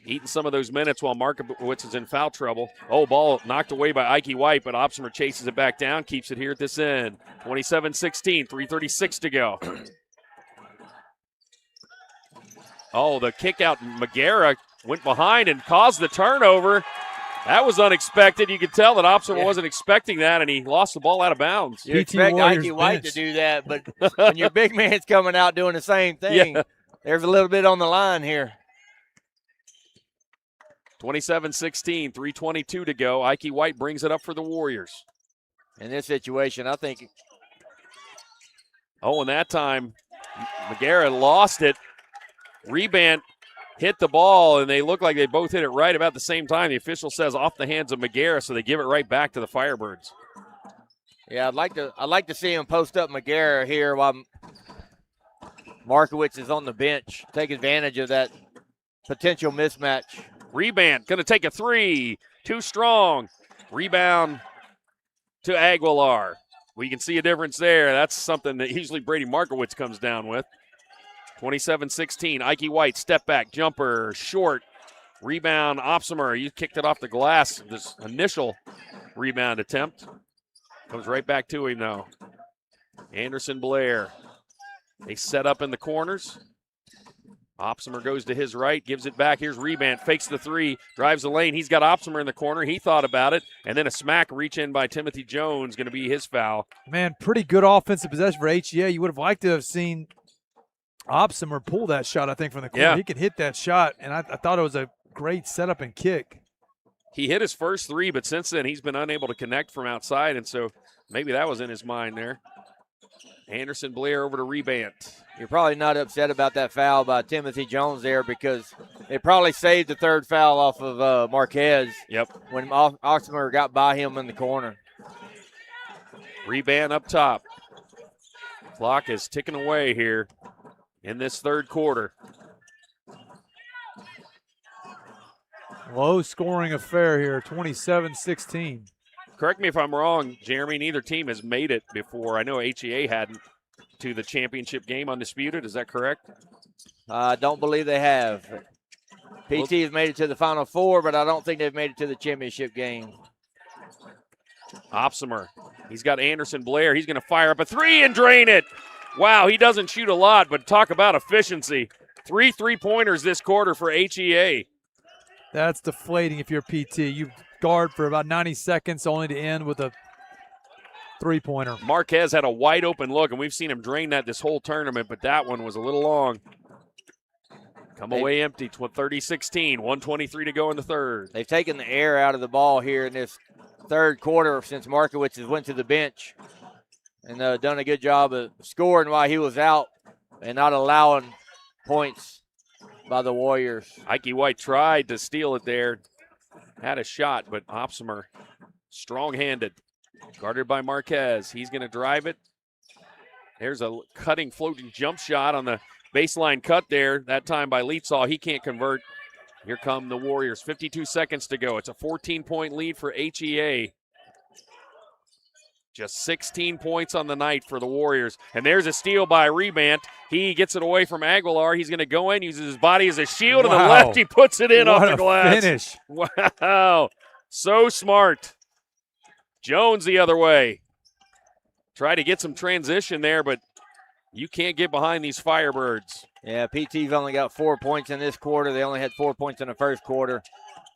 eating some of those minutes while Markowitz is in foul trouble. Oh, ball knocked away by Ike White, but Opsimer chases it back down, keeps it here at this end. 27-16, 3:36 to go. Oh, the kick out, McGarrett went behind and caused the turnover. That was unexpected. You could tell that Opsimer wasn't expecting that, and he lost the ball out of bounds. You expect Warriors Ike White bench. to do that, but when your big man's coming out doing the same thing, Yeah. there's a little bit on the line here. 27-16, 3:22 to go. Ike White brings it up for the Warriors. In this situation, I think. Oh, and that time, McGarrett lost it. Rebant hit the ball, and they look like they both hit it right about the same time. The official says off the hands of McGarrett, so they give it right back to the Firebirds. Yeah, I'd like to see him post up McGarrett here while Markowitz is on the bench. Take advantage of that potential mismatch. Rebant going to take a 3. Too strong. Rebound to Aguilar. We can see a difference there. That's something that usually Brady Markowitz comes down with. 27-16. Ike White, step back, jumper, short. Rebound, Opsimer. You kicked it off the glass. This initial rebound attempt. Comes right back to him now. Anderson Blair. They set up in the corners. Opsimer goes to his right, gives it back. Here's Rebant, fakes the 3, drives the lane. He's got Opsimer in the corner. He thought about it. And then a smack reach in by Timothy Jones, going to be his foul. Man, pretty good offensive possession for HEA. You would have liked to have seen Opsimer pull that shot, I think, from the corner. Yeah. He could hit that shot, and I thought it was a great setup and kick. He hit his first 3, but since then he's been unable to connect from outside, and so maybe that was in his mind there. Anderson Blair over to Rebant. You're probably not upset about that foul by Timothy Jones there because they probably saved the 3rd foul off of Marquez. Yep. When Opsimer got by him in the corner. Rebant up top. Clock is ticking away here in this 3rd quarter. Low scoring affair here, 27-16. Correct me if I'm wrong, Jeremy, neither team has made it before. I know HEA hadn't to the championship game Undisputed. Is that correct? I don't believe they have. PT has made it to the Final Four, but I don't think they've made it to the championship game. Opsimer. He's got Anderson Blair. He's going to fire up a 3 and drain it. Wow, he doesn't shoot a lot, but talk about efficiency. 3 3-pointers this quarter for HEA. That's deflating if you're PT. You guard for about 90 seconds only to end with a 3-pointer. Marquez had a wide open look, and we've seen him drain that this whole tournament, but that one was a little long. Come away empty, 30-16, 1:23 to go in the 3rd. They've taken the air out of the ball here in this 3rd quarter since Markowitz has went to the bench and done a good job of scoring while he was out and not allowing points by the Warriors. Ike White tried to steal it there. Had a shot, but Opsimer strong-handed. Guarded by Marquez. He's going to drive it. There's a cutting, floating jump shot on the baseline cut there. That time by Leetsaw. He can't convert. Here come the Warriors. 52 seconds to go. It's a 14-point lead for HEA. Just 16 points on the night for the Warriors. And there's a steal by Rebant. He gets it away from Aguilar. He's going to go in, uses his body as a shield. Wow. To the left, he puts it in off the glass. Finish. Wow. So smart. Jones the other way. Try to get some transition there, but you can't get behind these Firebirds. Yeah, PT's only got 4 points in this quarter. They only had 4 points in the first quarter.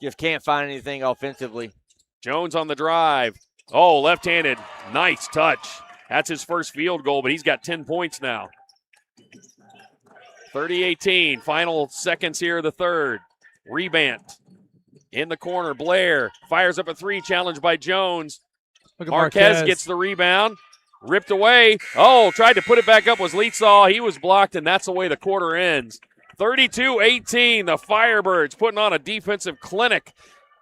Just can't find anything offensively. Jones on the drive. Oh, left-handed. Nice touch. That's his first field goal, but he's got 10 points now. 30-18. Final seconds here of the third. Rebant. In the corner, Blair fires up a three, challenged by Jones. Marquez gets the rebound. Ripped away. Oh, tried to put it back up was Leetsaw. He was blocked, and that's the way the quarter ends. 32-18, the Firebirds putting on a defensive clinic.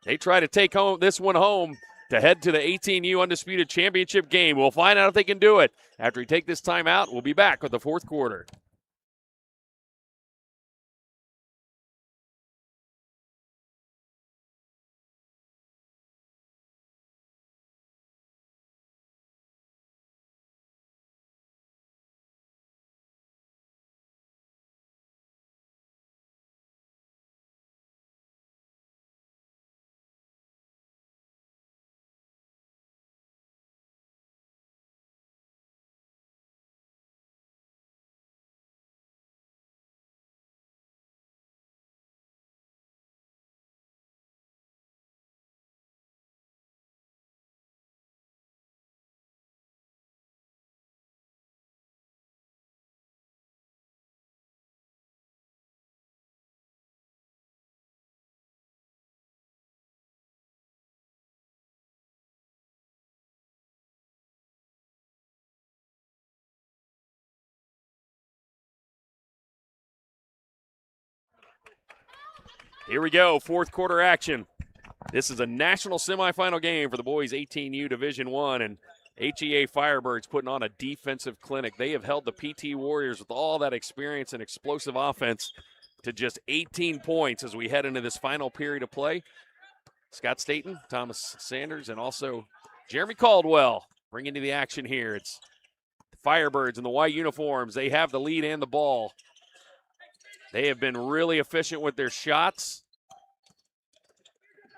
They try to take this one home to head to the 18U Undisputed Championship game. We'll find out if they can do it. After we take this time out, we'll be back with the fourth quarter. Here we go, fourth quarter action. This is a national semifinal game for the boys 18U Division I, and HEA Firebirds putting on a defensive clinic. They have held the PT Warriors with all that experience and explosive offense to just 18 points as we head into this final period of play. Scott Staten, Thomas Sanders, and also Jeremy Caldwell bring into the action here. It's the Firebirds in the white uniforms. They have the lead and the ball. They have been really efficient with their shots,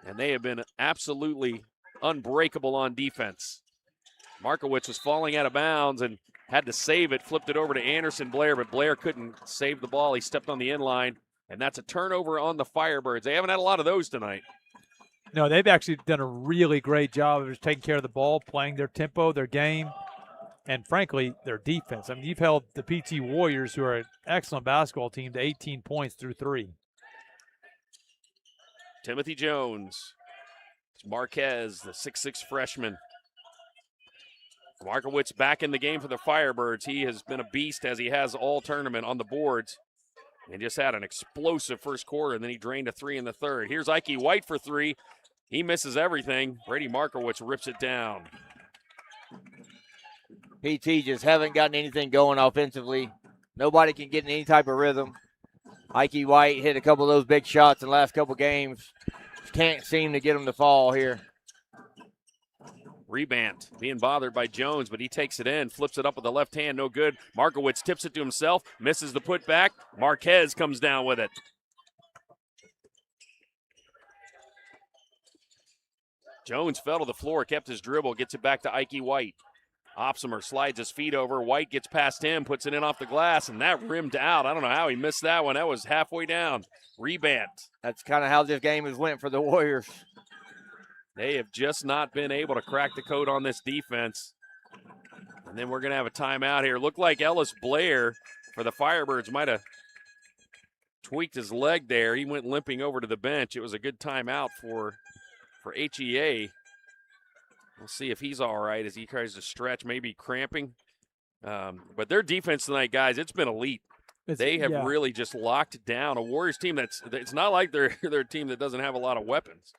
and they have been absolutely unbreakable on defense. Markowitz was falling out of bounds and had to save it, flipped it over to Anderson Blair, but Blair couldn't save the ball. He stepped on the inline, and that's a turnover on the Firebirds. They haven't had a lot of those tonight. No, they've actually done a really great job of just taking care of the ball, playing their tempo, their game, and frankly, their defense. I mean, you've held the PT Warriors, who are an excellent basketball team, to 18 points through three. Timothy Jones. It's Marquez, the 6'6 freshman. Markowitz back in the game for the Firebirds. He has been a beast as he has all tournament on the boards. And just had an explosive first quarter, and then he drained a three in the third. Here's Ike White for three. He misses everything. Brady Markowitz rips it down. PT just haven't gotten anything going offensively. Nobody can get in any type of rhythm. Ike White hit a couple of those big shots in the last couple games. Just can't seem to get them to fall here. Rebant being bothered by Jones, but he takes it in, flips it up with the left hand, no good. Markowitz tips it to himself, misses the putback. Marquez comes down with it. Jones fell to the floor, kept his dribble, gets it back to Ike White. Opsimer slides his feet over. White gets past him, puts it in off the glass, and that rimmed out. I don't know how he missed that one. That was halfway down. Rebant. That's kind of how this game has went for the Warriors. They have just not been able to crack the code on this defense. And then we're going to have a timeout here. Looked like Ellis Blair for the Firebirds might have tweaked his leg there. He went limping over to the bench. It was a good timeout for HEA. We'll see if he's all right as he tries to stretch, maybe cramping. But their defense tonight, guys, it's been elite. They have really just locked down a Warriors team it's not like they're a team that doesn't have a lot of weapons.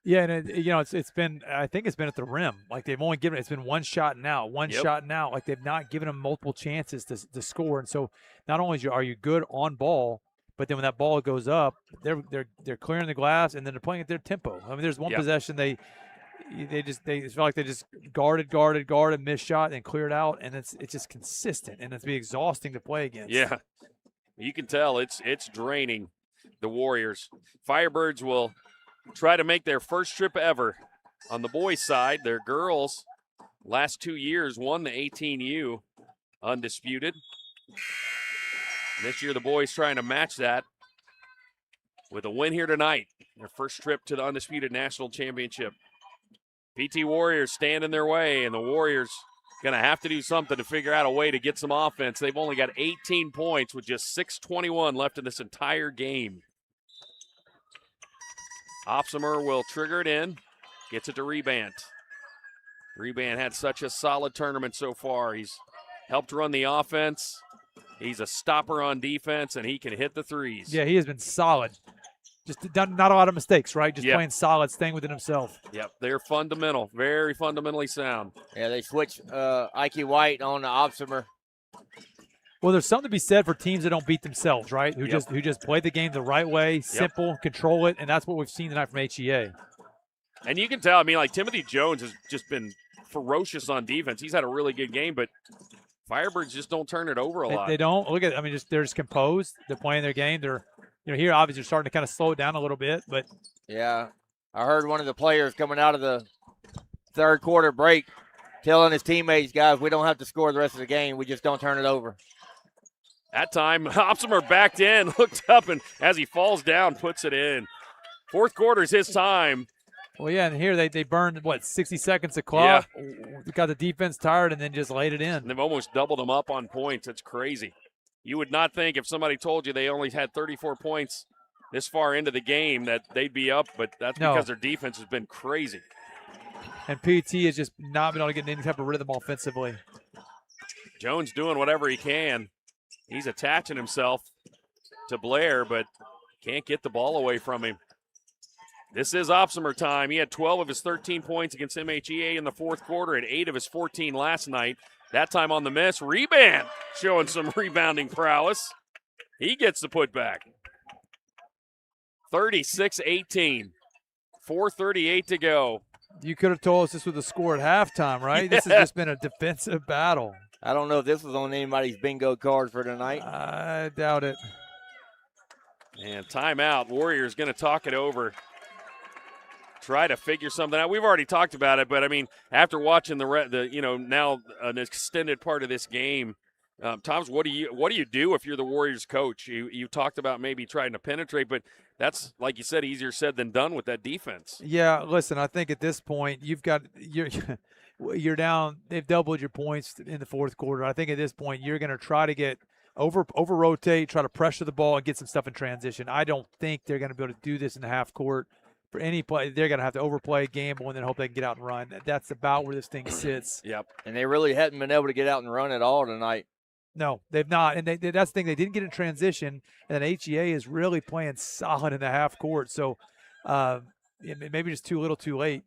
Yeah, and it's been, I think it's been at the rim. Like they've only given, it's been one shot and out. Like they've not given them multiple chances to score. And so not only are you good on ball, but then when that ball goes up, they're clearing the glass and then they're playing at their tempo. I mean, there's one possession they they felt like they just guarded, missed shot, and cleared out, and it's just consistent, and it's be exhausting to play against. Yeah, you can tell it's draining the Warriors. Firebirds will try to make their first trip ever on the boys' side. Their girls, last 2 years, won the 18U Undisputed. This year, the boys trying to match that with a win here tonight. Their first trip to the Undisputed National Championship. PT Warriors stand in their way, and the Warriors going to have to do something to figure out a way to get some offense. They've only got 18 points with just 6:21 left in this entire game. Opsimer will trigger it in, gets it to Rebant. Rebant had such a solid tournament so far. He's helped run the offense. He's a stopper on defense, and he can hit the threes. Yeah, he has been solid. Just done not a lot of mistakes, right? Just Yep. playing solid, staying within himself. Yep, they're fundamental, very fundamentally sound. Yeah, they switched Ike White on the Opsimer. Well, there's something to be said for teams that don't beat themselves, right? Who Yep. just play the game the right way, simple, control it, and that's what we've seen tonight from HEA. And you can tell, I mean, like Timothy Jones has just been ferocious on defense. He's had a really good game, but Firebirds just don't turn it over a lot. They don't look at. I mean, they're just composed. They're playing their game. They're, here obviously they're starting to kind of slow it down a little bit, but Yeah, I heard one of the players coming out of the third quarter break telling his teammates, guys, we don't have to score the rest of the game. We just don't turn it over. That time, Opsimer backed in, looked up, and as he falls down, puts it in. Fourth quarter's his time. well, yeah. And here they burned 60 seconds of clock. Got the defense tired and then just laid it in. And they've almost doubled them up on points. It's crazy. You would not think if somebody told you they only had 34 points this far into the game that they'd be up, but that's because their defense has been crazy. And PT has just not been able to get any type of rhythm offensively. Jones doing whatever he can. He's attaching himself to Blair, but can't get the ball away from him. This is Opsimer time. He had 12 of his 13 points against MHEA in the fourth quarter and 8 of his 14 last night. That time on the miss. Rebound, showing some rebounding prowess. He gets the putback. 36-18. 4:38 to go. You could have told us this was the score at halftime, right? This has just been a defensive battle. I don't know if this was on anybody's bingo card for tonight. I doubt it. And timeout. Warriors going to talk it over. Try to figure something out. We've already talked about it, but I mean, after watching now an extended part of this game, Thomas, what do you do if you're the Warriors coach? You talked about maybe trying to penetrate, but that's, like you said, easier said than done with that defense. Yeah, listen, I think at this point you're down. They've doubled your points in the fourth quarter. I think at this point you're going to try to get over rotate, try to pressure the ball and get some stuff in transition. I don't think they're going to be able to do this in the half court. For any play, they're going to have to overplay, gamble, and then hope they can get out and run. That's about where this thing sits. Yep. And they really hadn't been able to get out and run at all tonight. No, they've not. And that's the thing. They didn't get in transition, and then HEA is really playing solid in the half court. So maybe just too little too late.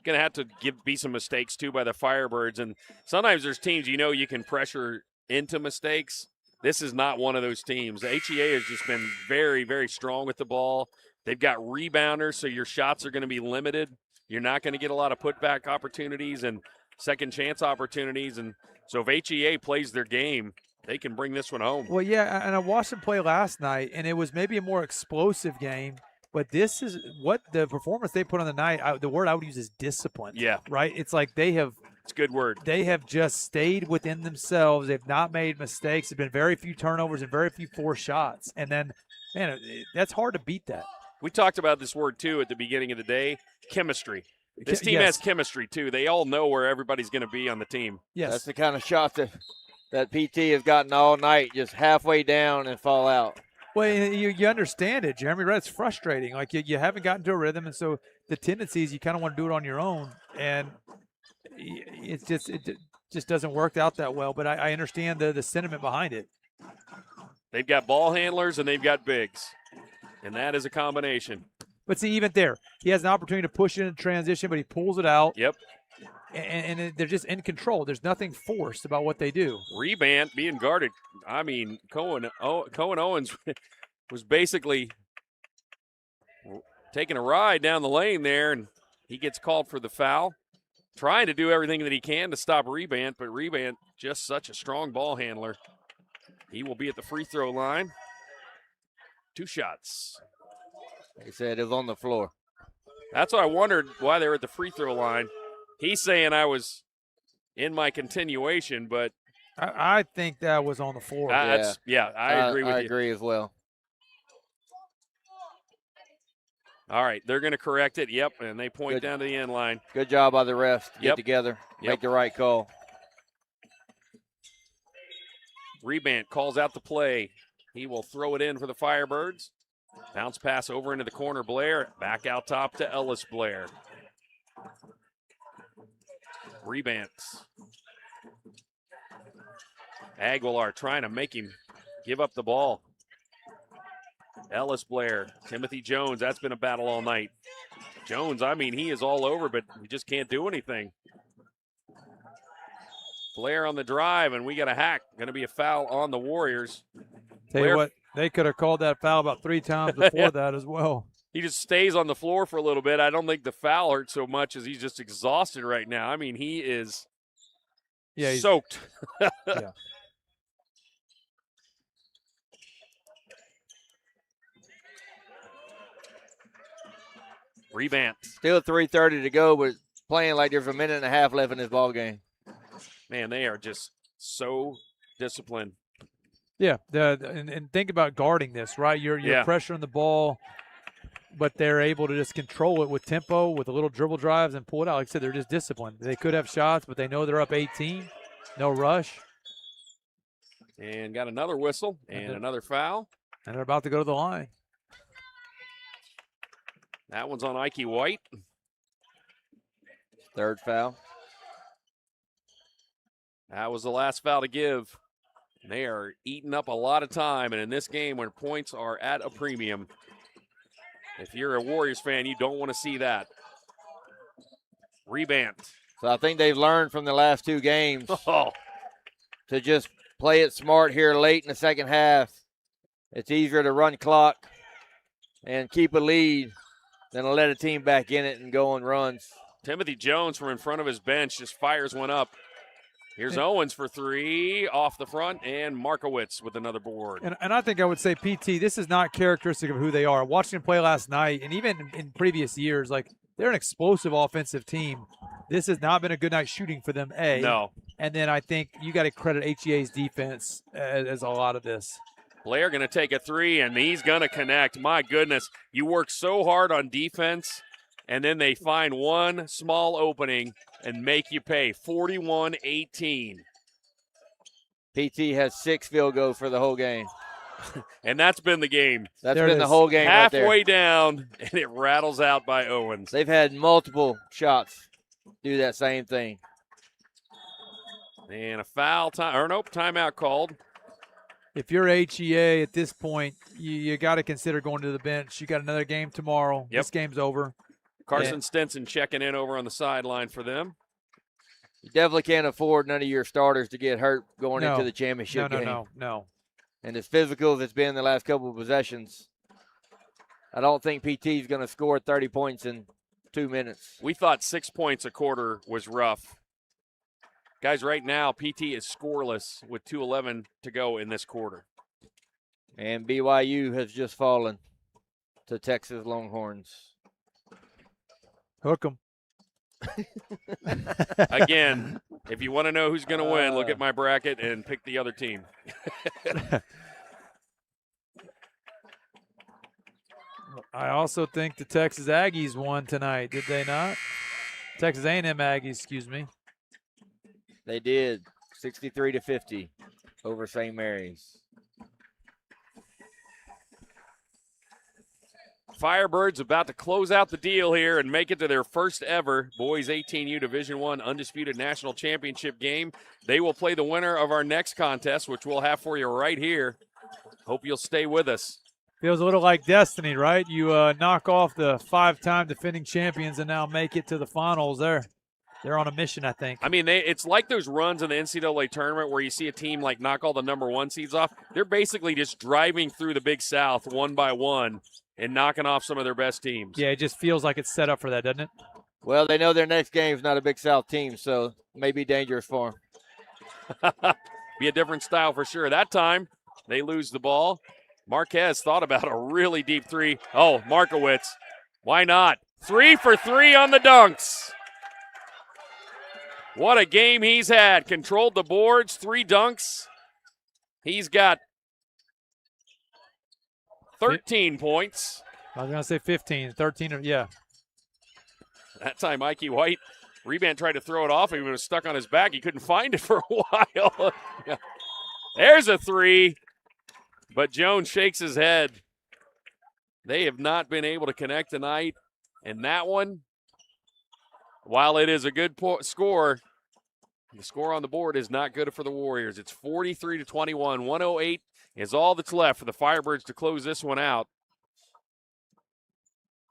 Going to have to be some mistakes, too, by the Firebirds. And sometimes there's teams you can pressure into mistakes. This is not one of those teams. The HEA has just been very, very strong with the ball. They've got rebounders, so your shots are going to be limited. You're not going to get a lot of putback opportunities and second chance opportunities. And so if HEA plays their game, they can bring this one home. Well, yeah, and I watched them play last night, and it was maybe a more explosive game. But this is what the performance they put on the night, the word I would use is discipline. Yeah. Right? It's like it's a good word. They have just stayed within themselves. They've not made mistakes. There have been very few turnovers and very few forced shots. And then, man, that's hard to beat that. We talked about this word, too, at the beginning of the day, chemistry. This team has chemistry, too. They all know where everybody's going to be on the team. Yes. That's the kind of shot that PT has gotten all night, just halfway down and fall out. Well, you understand it, Jeremy, right? It's frustrating. Like, you haven't gotten to a rhythm, and so the tendency is you kind of want to do it on your own, and it just doesn't work out that well. But I understand the sentiment behind it. They've got ball handlers and they've got bigs, and that is a combination. But see, even there, he has an opportunity to push it in transition, but he pulls it out. Yep. And they're just in control. There's nothing forced about what they do. Rebound, being guarded. I mean, Cohen Owens was basically taking a ride down the lane there, and He gets called for the foul. Trying to do everything that he can to stop Rebant, but Rebant just such a strong ball handler. He will be at the free throw line. 2 shots. He said it was on the floor. That's what I wondered why they were at the free throw line. He's saying I was in my continuation, but I think that was on the floor. I agree with you. I agree as well. All right, they're going to correct it. Yep, and they point down to the end line. Good job by the refs to get together, make the right call. Rebant calls out the play. He will throw it in for the Firebirds. Bounce pass over into the corner, Blair. Back out top to Ellis Blair. Rebants. Aguilar trying to make him give up the ball. Ellis Blair, Timothy Jones, that's been a battle all night. Jones, I mean, he is all over, but he just can't do anything. Blair on the drive, and we got a hack. Going to be a foul on the Warriors. Tell you what, they could have called that foul about 3 times before that as well. He just stays on the floor for a little bit. I don't think the foul hurt so much as he's just exhausted right now. I mean, he is soaked. Yeah. Rebant. Still 3:30 to go, but playing like there's a minute and a half left in this ball game. Man, they are just so disciplined. Yeah, and think about guarding this, right? You're pressuring the ball, but they're able to just control it with tempo, with a little dribble drives and pull it out. Like I said, they're just disciplined. They could have shots, but they know they're up 18. No rush. And got another whistle and another foul. And they're about to go to the line. That one's on Ike White. 3rd foul. That was the last foul to give. They are eating up a lot of time, and in this game when points are at a premium, if you're a Warriors fan, you don't want to see that. Rebant. So I think they've learned from the last 2 games to just play it smart here late in the second half. It's easier to run clock and keep a lead than to let a team back in it and go on runs. Timothy Jones from in front of his bench just fires one up. Here's Owens for 3 off the front, and Markowitz with another board. And I think I would say, PT, this is not characteristic of who they are. Watching them play last night, and even in previous years, like, they're an explosive offensive team. This has not been a good night shooting for them, A. No. And then I think you got to credit HEA's defense as a lot of this. Blair going to take a 3, and he's going to connect. My goodness, you work so hard on defense, and then they find one small opening and make you pay. 41-18. PT has 6 field goals for the whole game. And that's been the game. That's been the whole game right there. Halfway down, and it rattles out by Owens. They've had multiple shots do that same thing. And a foul time, or nope, timeout called. If you're HEA at this point, you got to consider going to the bench. You got another game tomorrow. Yep. This game's over. Carson Stinson checking in over on the sideline for them. You definitely can't afford none of your starters to get hurt going into the championship game. No. And as physical as it's been the last couple of possessions, I don't think PT is going to score 30 points in 2 minutes. We thought 6 points a quarter was rough. Guys, right now, PT is scoreless with 2:11 to go in this quarter. And BYU has just fallen to Texas Longhorns. Hook 'em. Again, if you want to know who's going to win, look at my bracket and pick the other team. I also think the Texas Aggies won tonight, did they not? Texas A&M Aggies, excuse me. They did, 63-50 over St. Mary's. Firebirds about to close out the deal here and make it to their first ever boys 18U Division I Undisputed National Championship game. They will play the winner of our next contest, which we'll have for you right here. Hope you'll stay with us. Feels a little like destiny, right? You knock off the 5-time defending champions and now make it to the finals. They're on a mission, I think. I mean, it's like those runs in the NCAA tournament where you see a team like knock all the number 1 seeds off. They're basically just driving through the Big South one by one and knocking off some of their best teams. Yeah, it just feels like it's set up for that, doesn't it? Well, they know their next game is not a Big South team, so it may be dangerous for them. Be a different style for sure. That time, they lose the ball. Marquez thought about a really deep three. Oh, Markowitz. Why not? 3 for 3 on the dunks. What a game he's had. Controlled the boards, 3 dunks. He's got 13 points. I was going to say 15, 13, yeah. That time, Mikey White, rebound tried to throw it off. He was stuck on his back. He couldn't find it for a while. There's a 3, but Jones shakes his head. They have not been able to connect tonight. And that one, while it is a good score, the score on the board is not good for the Warriors. It's 43-21. 108 is all that's left for the Firebirds to close this one out.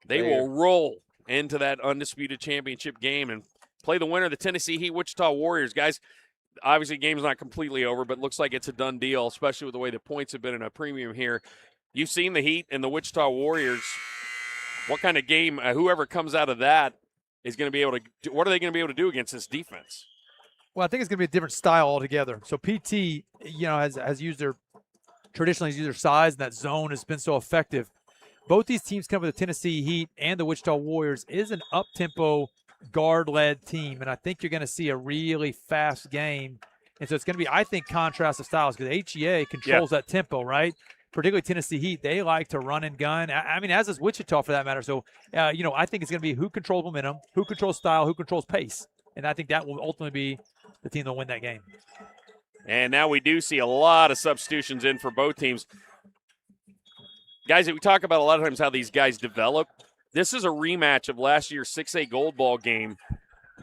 They will roll into that undisputed championship game and play the winner of the Tennessee Heat Wichita Warriors. Guys, obviously the game's not completely over, but looks like it's a done deal, especially with the way the points have been in a premium here. You've seen the Heat and the Wichita Warriors. What kind of game, whoever comes out of that is going to be able to do, what are they going to be able to do against this defense? Well, I think it's going to be a different style altogether. So PT, has used traditionally used their size, and that zone has been so effective. Both these teams come with the Tennessee Heat and the Wichita Warriors is an up-tempo, guard-led team, and I think you're going to see a really fast game. And so it's going to be, I think, contrast of styles because HEA controls that tempo, right? Particularly Tennessee Heat, they like to run and gun. I mean, as does Wichita for that matter. So, I think it's going to be who controls momentum, who controls style, who controls pace. And I think that will ultimately be the team that will win that game. And now we do see a lot of substitutions in for both teams. Guys, we talk about a lot of times how these guys develop. This is a rematch of last year's 6A Gold Ball game.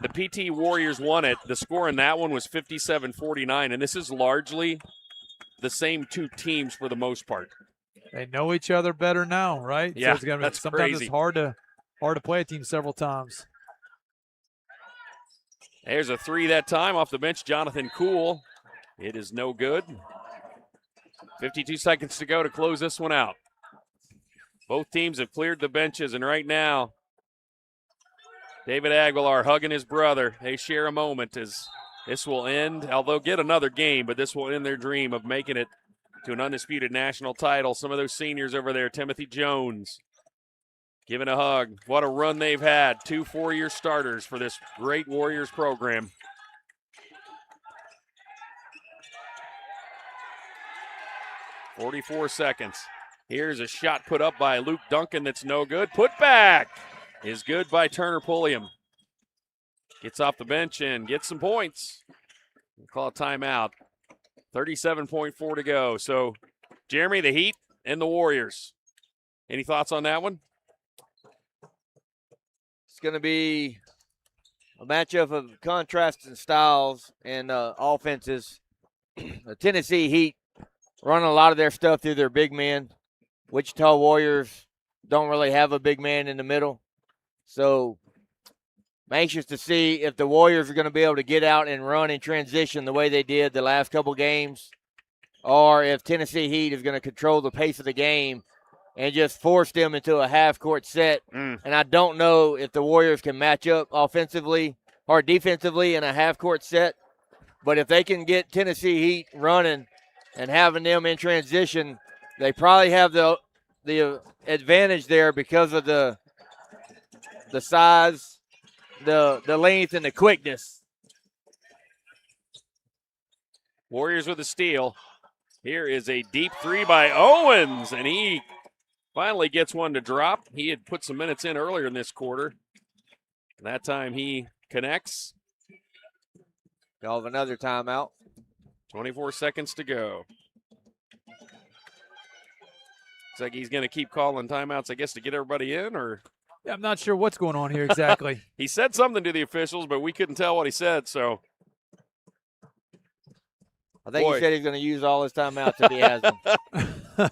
The PT Warriors won it. The score in that one was 57-49, and this is largely the same 2 teams for the most part. They know each other better now, right? Yeah, so it's gonna be, that's sometimes crazy. It's hard to play a team several times. There's a 3 that time off the bench, Jonathan Kuhl. It is no good. 52 seconds to go to close this one out. Both teams have cleared the benches, and right now, David Aguilar hugging his brother. They share a moment as this will end. They'll get another game, but this will end their dream of making it to an undisputed national title. Some of those seniors over there, Timothy Jones, giving a hug. What a run they've had. 2 4-year starters for this great Warriors program. .44 seconds. Here's a shot put up by Luke Duncan that's no good. Put back is good by Turner Pulliam. Gets off the bench and gets some points. We'll call a timeout. 37.4 to go. So, Jeremy, the Heat and the Warriors. Any thoughts on that one? It's going to be a matchup of contrasting styles and offenses. The Tennessee Heat run a lot of their stuff through their big men. Wichita Warriors don't really have a big man in the middle. So I'm anxious to see if the Warriors are going to be able to get out and run in transition the way they did the last couple games, or if Tennessee Heat is going to control the pace of the game and just force them into a half-court set. And I don't know if the Warriors can match up offensively or defensively in a half-court set. But if they can get Tennessee Heat running and having them in transition, they probably have the advantage there because of the size, the length, and the quickness. Warriors with a steal. Here is a deep 3 by Owens, and he finally gets one to drop. He had put some minutes in earlier in this quarter. That time he connects. Call of another timeout. 24 seconds to go. Looks like he's going to keep calling timeouts, I guess, to get everybody in, or? Yeah, I'm not sure what's going on here exactly. He said something to the officials, but we couldn't tell what he said, so. I think he said he's going to use all his timeouts if he has them.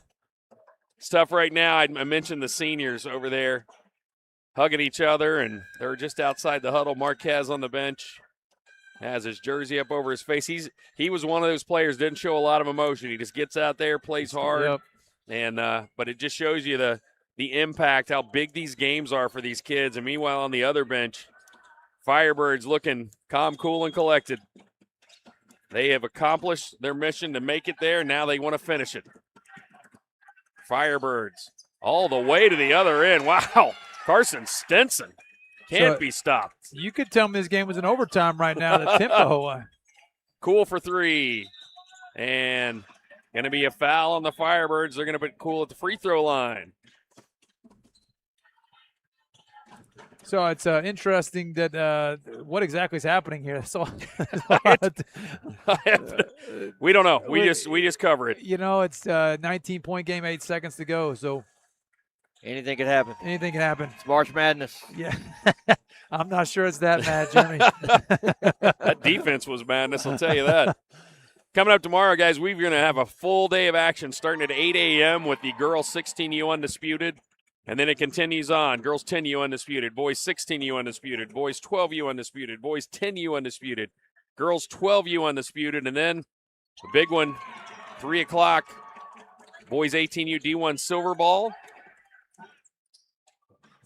It's tough right now. I mentioned the seniors over there hugging each other, and they're just outside the huddle. Marquez on the bench has his jersey up over his face. He was one of those players, didn't show a lot of emotion. He just gets out there, plays hard. Yep. And but it just shows you the impact, how big these games are for these kids. And meanwhile, on the other bench, Firebirds looking calm, cool, and collected. They have accomplished their mission to make it there. Now they want to finish it. Firebirds all the way to the other end. Wow. Carson Stinson can't be stopped. You could tell me this game was in overtime right now. The tempo. Cool for three. And going to be a foul on the Firebirds. They're going to put Cool at the free throw line. So it's interesting that what exactly is happening here. So we don't know. We just cover it. You know, it's a 19-point game, 8 seconds to go. So anything could happen. Anything can happen. It's March Madness. Yeah. I'm not sure it's that mad, Jimmy. That defense was madness, I'll tell you that. Coming up tomorrow, guys, we're going to have a full day of action starting at 8 a.m. with the girls 16U Undisputed. And then it continues on. Girls 10U Undisputed. Boys 16U Undisputed. Boys 12U Undisputed. Boys 10U Undisputed. Girls 12U Undisputed. And then the big one, 3 o'clock, boys 18U D1 Silver Ball.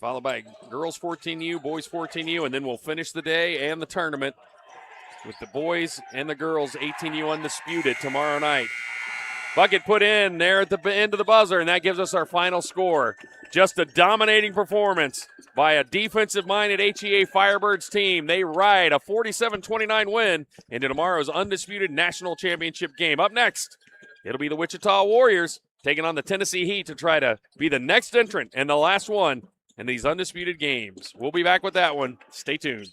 Followed by girls 14U, boys 14U. And then we'll finish the day and the tournament with the boys and the girls 18U Undisputed tomorrow night. Bucket put in there at the end of the buzzer, and that gives us our final score. Just a dominating performance by a defensive-minded HEA Firebirds team. They ride a 47-29 win into tomorrow's Undisputed National Championship game. Up next, it'll be the Wichita Warriors taking on the Tennessee Heat to try to be the next entrant and the last one in these Undisputed games. We'll be back with that one. Stay tuned.